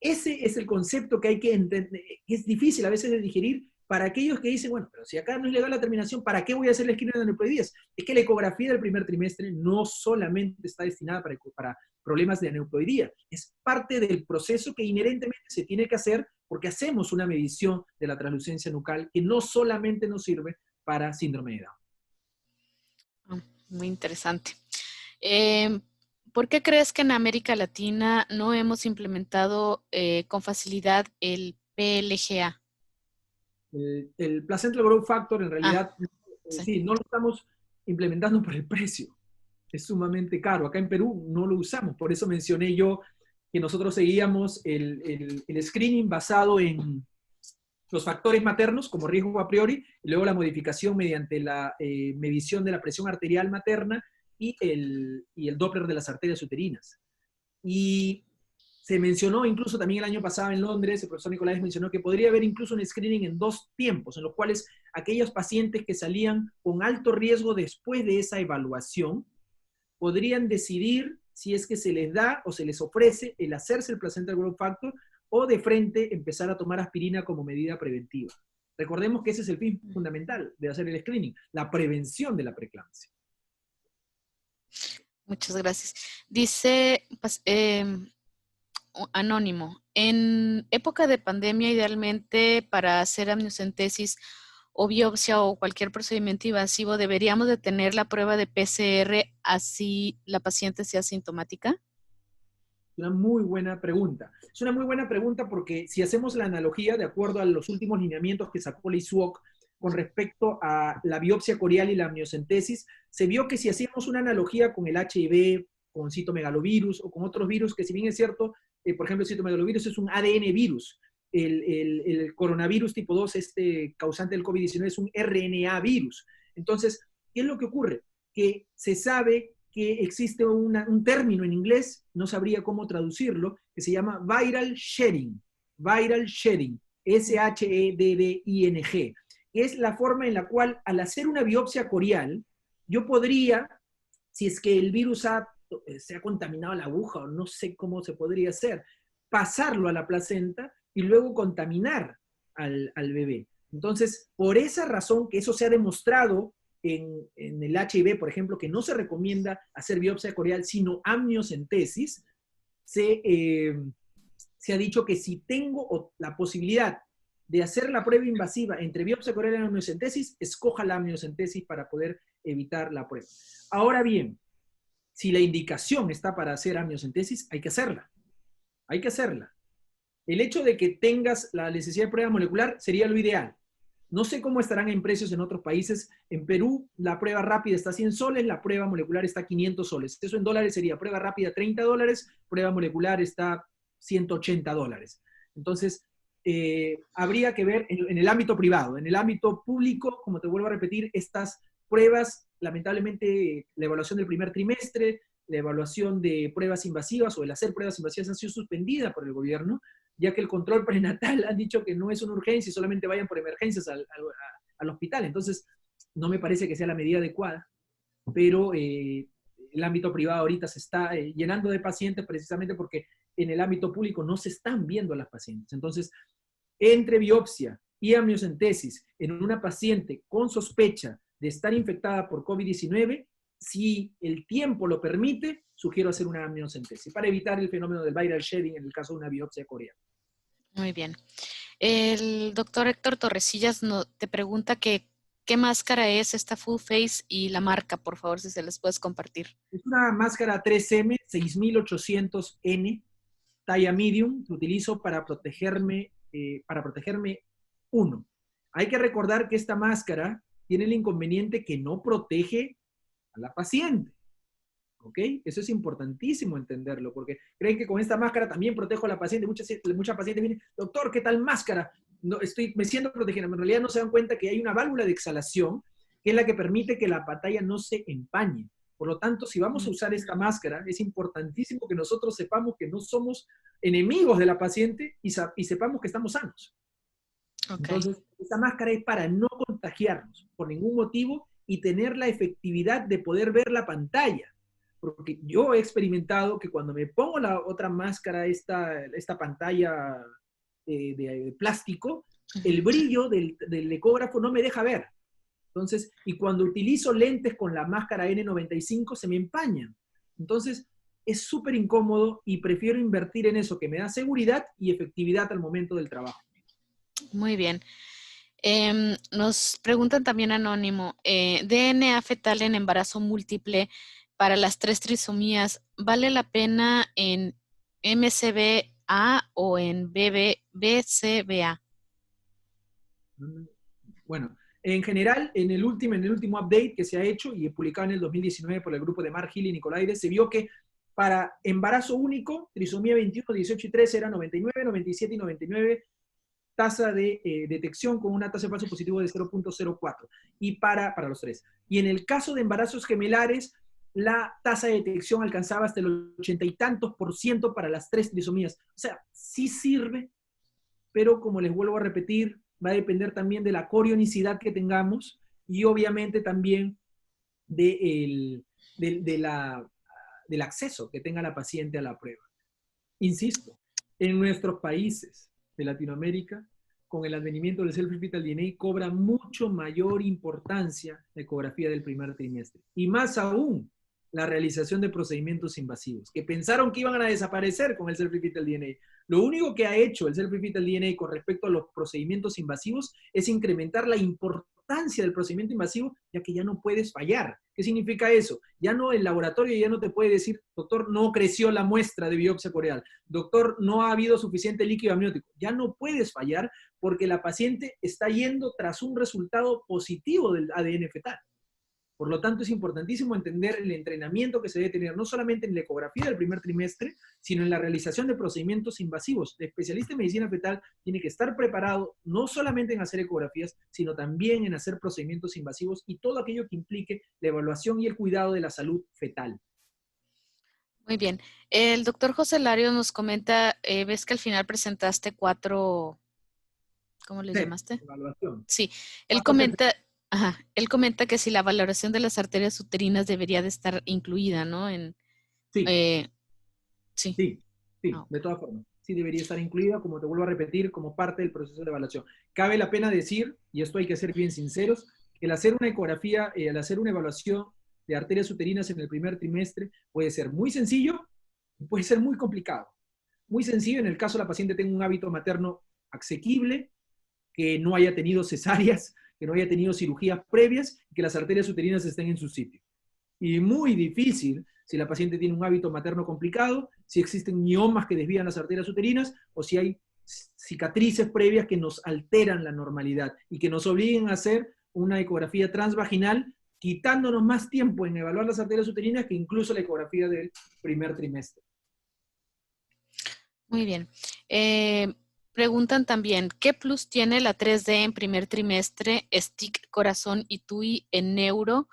Speaker 2: Ese es el concepto que hay que entender, es difícil a veces de digerir para aquellos que dicen, bueno, pero si acá no es legal la terminación, ¿para qué voy a hacer el screening de aneuploidías? Es que la ecografía del primer trimestre no solamente está destinada para problemas de aneuploidía, es parte del proceso que inherentemente se tiene que hacer porque hacemos una medición de la translucencia nucal que no solamente nos sirve para síndrome de Down.
Speaker 3: Muy interesante. ¿Por qué crees que en América Latina no hemos implementado con facilidad el PLGA?
Speaker 2: El Placental Growth Factor, en realidad, sí, no lo estamos implementando por el precio. Es sumamente caro. Acá en Perú no lo usamos. Por eso mencioné yo que nosotros seguíamos el screening basado en los factores maternos como riesgo a priori, y luego la modificación mediante la medición de la presión arterial materna y el Doppler de las arterias uterinas. Y se mencionó incluso también el año pasado en Londres, el profesor Nicolás mencionó que podría haber incluso un screening en 2 tiempos, en los cuales aquellos pacientes que salían con alto riesgo después de esa evaluación podrían decidir si es que se les da o se les ofrece el hacerse el Placental Growth Factor o de frente empezar a tomar aspirina como medida preventiva. Recordemos que ese es el fin fundamental de hacer el screening, la prevención de la preeclampsia.
Speaker 3: Muchas gracias. Dice Anónimo, en época de pandemia, idealmente para hacer amniocentesis o biopsia o cualquier procedimiento invasivo, ¿deberíamos de tener la prueba de PCR así la paciente sea asintomática?
Speaker 2: Una muy buena pregunta. Es una muy buena pregunta porque si hacemos la analogía, de acuerdo a los últimos lineamientos que sacó la ISUOC con respecto a la biopsia corial y la amniocentesis, se vio que si hacíamos una analogía con el HIV, con citomegalovirus o con otros virus, que si bien es cierto, por ejemplo, el citomegalovirus es un ADN virus, el coronavirus tipo 2, causante del COVID-19, es un RNA virus. Entonces, ¿qué es lo que ocurre? Que se sabe que existe un término en inglés, no sabría cómo traducirlo, que se llama viral shedding, S-H-E-D-D-I-N-G. Es la forma en la cual, al hacer una biopsia corial, yo podría, si es que el virus se ha contaminado la aguja, o no sé cómo se podría hacer, pasarlo a la placenta y luego contaminar al bebé. Entonces, por esa razón que eso se ha demostrado en el HIV, por ejemplo, que no se recomienda hacer biopsia corial, sino amniocentesis, se ha dicho que si tengo la posibilidad de hacer la prueba invasiva entre biopsia corial y amniocentesis, escoja la amniocentesis para poder evitar la prueba. Ahora bien, si la indicación está para hacer amniocentesis, hay que hacerla. Hay que hacerla. El hecho de que tengas la necesidad de prueba molecular sería lo ideal. No sé cómo estarán en precios en otros países. En Perú, la prueba rápida está a 100 soles, la prueba molecular está a 500 soles. Eso en dólares sería prueba rápida $30, prueba molecular está $180. Entonces, habría que ver en el ámbito privado. En el ámbito público, como te vuelvo a repetir, estas pruebas, lamentablemente, la evaluación del primer trimestre, la evaluación de pruebas invasivas o el hacer pruebas invasivas han sido suspendidas por el gobierno, ya que el control prenatal han dicho que no es una urgencia y solamente vayan por emergencias al hospital. Entonces, no me parece que sea la medida adecuada, pero el ámbito privado ahorita se está llenando de pacientes precisamente porque en el ámbito público no se están viendo a las pacientes. Entonces, entre biopsia y amniocentesis en una paciente con sospecha de estar infectada por COVID-19, si el tiempo lo permite, sugiero hacer una amniocentesis para evitar el fenómeno del viral shedding en el caso de una biopsia coreana.
Speaker 3: Muy bien. El doctor Héctor Torresillas te pregunta que qué máscara es esta Full Face y la marca, por favor, si se les puedes compartir.
Speaker 2: Es una máscara 3M 6800N, talla medium, que utilizo para protegerme. Uno, hay que recordar que esta máscara tiene el inconveniente que no protege a la paciente. ¿Ok? Eso es importantísimo entenderlo, porque creen que con esta máscara también protejo a la paciente. Muchas pacientes vienen, doctor, ¿qué tal máscara? No, me siento protegida. En realidad no se dan cuenta que hay una válvula de exhalación que es la que permite que la pantalla no se empañe. Por lo tanto, si vamos a usar esta máscara, es importantísimo que nosotros sepamos que no somos enemigos de la paciente y sepamos que estamos sanos. Okay. Entonces, esta máscara es para no contagiarnos por ningún motivo y tener la efectividad de poder ver la pantalla. Porque yo he experimentado que cuando me pongo la otra máscara, esta pantalla de plástico, el brillo del ecógrafo no me deja ver. Entonces, y cuando utilizo lentes con la máscara N95 se me empañan. Entonces, es súper incómodo y prefiero invertir en eso que me da seguridad y efectividad al momento del trabajo.
Speaker 3: Muy bien. Nos preguntan también anónimo, DNA fetal en embarazo múltiple para las 3 trisomías, ¿vale la pena en MCBA o en BCBA?
Speaker 2: Bueno, en general, en el último update que se ha hecho y publicado en el 2019 por el grupo de Mark Hill y Nicolaides, se vio que para embarazo único, trisomía 21, 18 y 13 era 99, 97 y 99, tasa de detección con una tasa de falso positivo de 0.04 y para los 3. Y en el caso de embarazos gemelares, la tasa de detección alcanzaba hasta el 80 y tantos % para las 3 trisomías. O sea, sí sirve, pero como les vuelvo a repetir, va a depender también de la corionicidad que tengamos y obviamente también del acceso que tenga la paciente a la prueba. Insisto, en nuestros países de Latinoamérica, con el advenimiento del self-fetal DNA, cobra mucho mayor importancia la ecografía del primer trimestre. Y más aún, la realización de procedimientos invasivos, que pensaron que iban a desaparecer con el self-fetal DNA. Lo único que ha hecho el self-fetal DNA con respecto a los procedimientos invasivos es incrementar la importancia del procedimiento invasivo, ya que ya no puedes fallar. ¿Qué significa eso? Ya no, el laboratorio ya no te puede decir, doctor, no creció la muestra de biopsia coreal, doctor, no ha habido suficiente líquido amniótico. Ya no puedes fallar porque la paciente está yendo tras un resultado positivo del ADN fetal. Por lo tanto, es importantísimo entender el entrenamiento que se debe tener, no solamente en la ecografía del primer trimestre, sino en la realización de procedimientos invasivos. El especialista en medicina fetal tiene que estar preparado no solamente en hacer ecografías, sino también en hacer procedimientos invasivos y todo aquello que implique la evaluación y el cuidado de la salud fetal.
Speaker 3: Muy bien. El doctor José Lario nos comenta, ves que al final presentaste 4, ¿cómo le llamaste?
Speaker 2: Evaluación.
Speaker 3: Sí, él comenta... Ajá. Él comenta que si la valoración de las arterias uterinas debería de estar incluida, ¿no?
Speaker 2: Sí.
Speaker 3: Sí,
Speaker 2: de todas formas. Sí debería estar incluida, como te vuelvo a repetir, como parte del proceso de evaluación. Cabe la pena decir, y esto hay que ser bien sinceros, que el hacer una ecografía, el hacer una evaluación de arterias uterinas en el primer trimestre puede ser muy sencillo y puede ser muy complicado. Muy sencillo en el caso la paciente tenga un hábito materno asequible, que no haya tenido cesáreas, que no haya tenido cirugías previas, que las arterias uterinas estén en su sitio. Y muy difícil si la paciente tiene un hábito materno complicado, si existen miomas que desvían las arterias uterinas, o si hay cicatrices previas que nos alteran la normalidad y que nos obliguen a hacer una ecografía transvaginal, quitándonos más tiempo en evaluar las arterias uterinas que incluso la ecografía del primer trimestre.
Speaker 3: Muy bien. Preguntan también, ¿qué plus tiene la 3D en primer trimestre, STIC, corazón y TUI en neuro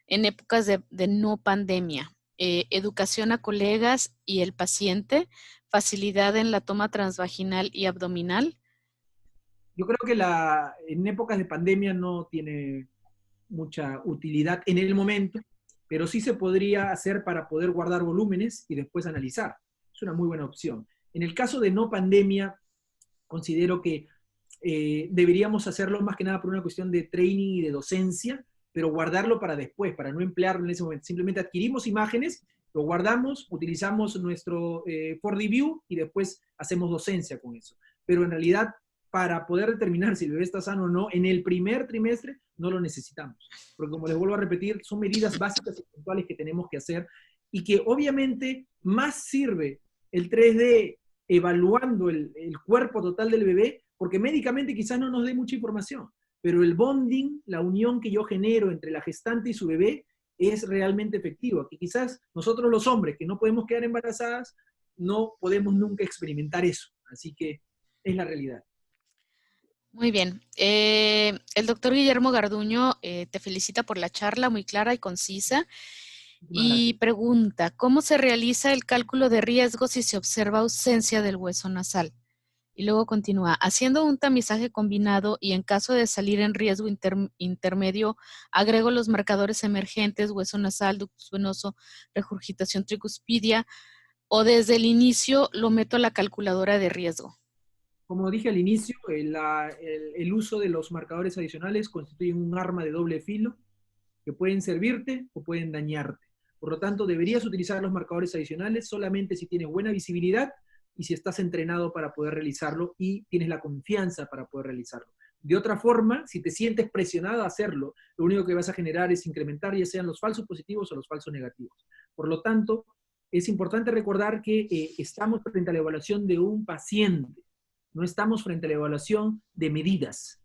Speaker 3: en épocas de no pandemia? Educación a colegas y el paciente, facilidad en la toma transvaginal y abdominal.
Speaker 2: Yo creo que en épocas de pandemia no tiene mucha utilidad en el momento, pero sí se podría hacer para poder guardar volúmenes y después analizar. Es una muy buena opción. En el caso de no pandemia, considero que deberíamos hacerlo más que nada por una cuestión de training y de docencia, pero guardarlo para después, para no emplearlo en ese momento. Simplemente adquirimos imágenes, lo guardamos, utilizamos nuestro 4D View y después hacemos docencia con eso. Pero en realidad, para poder determinar si el bebé está sano o no, en el primer trimestre no lo necesitamos. Porque como les vuelvo a repetir, son medidas básicas y puntuales que tenemos que hacer y que obviamente más sirve el 3D evaluando el cuerpo total del bebé, porque médicamente quizás no nos dé mucha información, pero el bonding, la unión que yo genero entre la gestante y su bebé, es realmente efectivo. Que quizás nosotros los hombres que no podemos quedar embarazadas, no podemos nunca experimentar eso. Así que es la realidad.
Speaker 3: Muy bien. El doctor Guillermo Garduño te felicita por la charla muy clara y concisa. Y pregunta, ¿cómo se realiza el cálculo de riesgo si se observa ausencia del hueso nasal? Y luego continúa, haciendo un tamizaje combinado y en caso de salir en riesgo intermedio, agrego los marcadores emergentes, hueso nasal, ductus venoso, regurgitación tricuspidia, o desde el inicio lo meto a la calculadora de riesgo.
Speaker 2: Como dije al inicio, el uso de los marcadores adicionales constituye un arma de doble filo que pueden servirte o pueden dañarte. Por lo tanto, deberías utilizar los marcadores adicionales solamente si tienes buena visibilidad y si estás entrenado para poder realizarlo y tienes la confianza para poder realizarlo. De otra forma, si te sientes presionado a hacerlo, lo único que vas a generar es incrementar ya sean los falsos positivos o los falsos negativos. Por lo tanto, es importante recordar que estamos frente a la evaluación de un paciente, no estamos frente a la evaluación de medidas.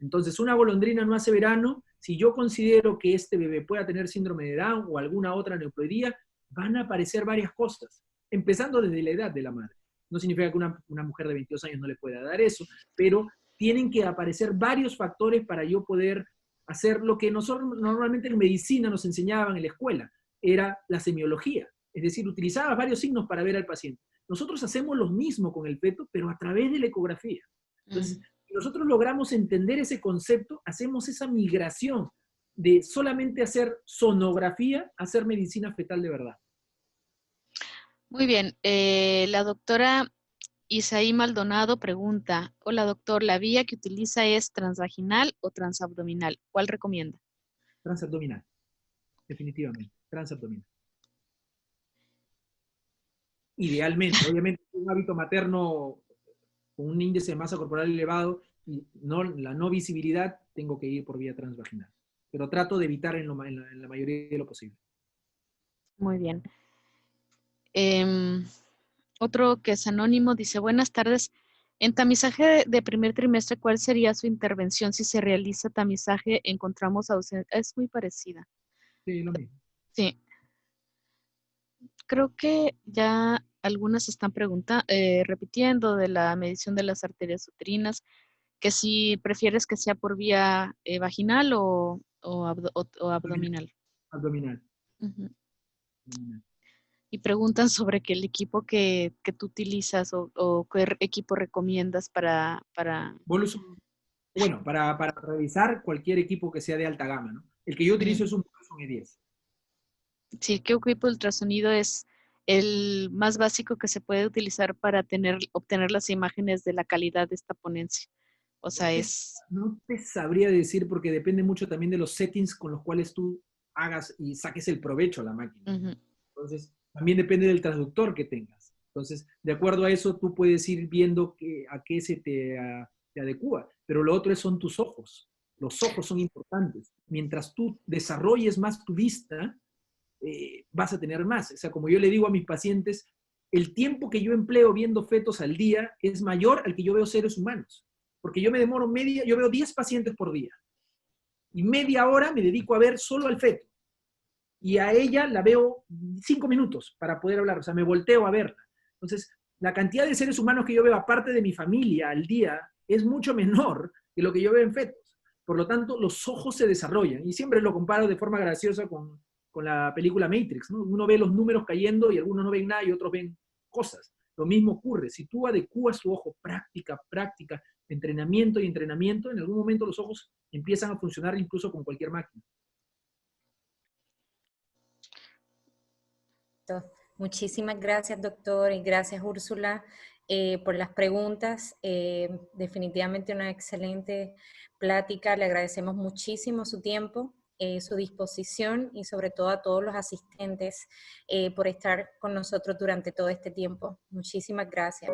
Speaker 2: Entonces, una golondrina no hace verano. Si yo considero que este bebé pueda tener síndrome de Down o alguna otra neoploidía, van a aparecer varias cosas, empezando desde la edad de la madre. No significa que una mujer de 22 años no le pueda dar eso, pero tienen que aparecer varios factores para yo poder hacer lo que nosotros normalmente en medicina nos enseñaban en la escuela, era la semiología. Es decir, utilizaba varios signos para ver al paciente. Nosotros hacemos lo mismo con el feto, pero a través de la ecografía. Entonces, si nosotros logramos entender ese concepto, hacemos esa migración de solamente hacer sonografía a hacer medicina fetal de verdad.
Speaker 3: Muy bien. La doctora Isaí Maldonado pregunta, hola doctor, ¿la vía que utiliza es transvaginal o transabdominal? ¿Cuál recomienda?
Speaker 2: Transabdominal, definitivamente, transabdominal. Idealmente, obviamente, un hábito materno con un índice de masa corporal elevado y la no visibilidad, tengo que ir por vía transvaginal. Pero trato de evitar en la mayoría de lo posible.
Speaker 3: Muy bien. Otro que es anónimo dice, buenas tardes. En tamizaje de primer trimestre, ¿cuál sería su intervención si se realiza tamizaje? Encontramos ausencia. Es muy parecida.
Speaker 2: Sí, lo mismo.
Speaker 3: Sí. Creo que ya algunas están repitiendo de la medición de las arterias uterinas, que si prefieres que sea por vía vaginal o abdominal.
Speaker 2: Abdominal.
Speaker 3: Uh-huh. Y preguntan sobre que el equipo que tú utilizas o qué equipo recomiendas para...
Speaker 2: Bueno, para revisar cualquier equipo que sea de alta gama, ¿no? El que yo utilizo es un Voluson E10.
Speaker 3: Sí, ¿qué equipo de ultrasonido es el más básico que se puede utilizar para obtener las imágenes de la calidad de esta ponencia? O sea,
Speaker 2: No te sabría decir porque depende mucho también de los settings con los cuales tú hagas y saques el provecho a la máquina. Uh-huh. Entonces, también depende del transductor que tengas. Entonces, de acuerdo a eso, tú puedes ir viendo a qué se te adecua. Pero lo otro son tus ojos. Los ojos son importantes. Mientras tú desarrolles más tu vista, vas a tener más. O sea, como yo le digo a mis pacientes, el tiempo que yo empleo viendo fetos al día es mayor al que yo veo seres humanos. Porque yo me demoro yo veo 10 pacientes por día. Y media hora me dedico a ver solo al feto. Y a ella la veo 5 minutos para poder hablar. O sea, me volteo a verla. Entonces, la cantidad de seres humanos que yo veo aparte de mi familia al día es mucho menor que lo que yo veo en fetos. Por lo tanto, los ojos se desarrollan. Y siempre lo comparo de forma graciosa con la película Matrix, ¿no? Uno ve los números cayendo y algunos no ven nada y otros ven cosas. Lo mismo ocurre. Si tú adecuas tu ojo, práctica, práctica, entrenamiento y entrenamiento, en algún momento los ojos empiezan a funcionar incluso con cualquier máquina.
Speaker 1: Muchísimas gracias, doctor, y gracias, Úrsula, por las preguntas. Definitivamente una excelente plática. Le agradecemos muchísimo su tiempo, su disposición y sobre todo a todos los asistentes por estar con nosotros durante todo este tiempo. Muchísimas gracias.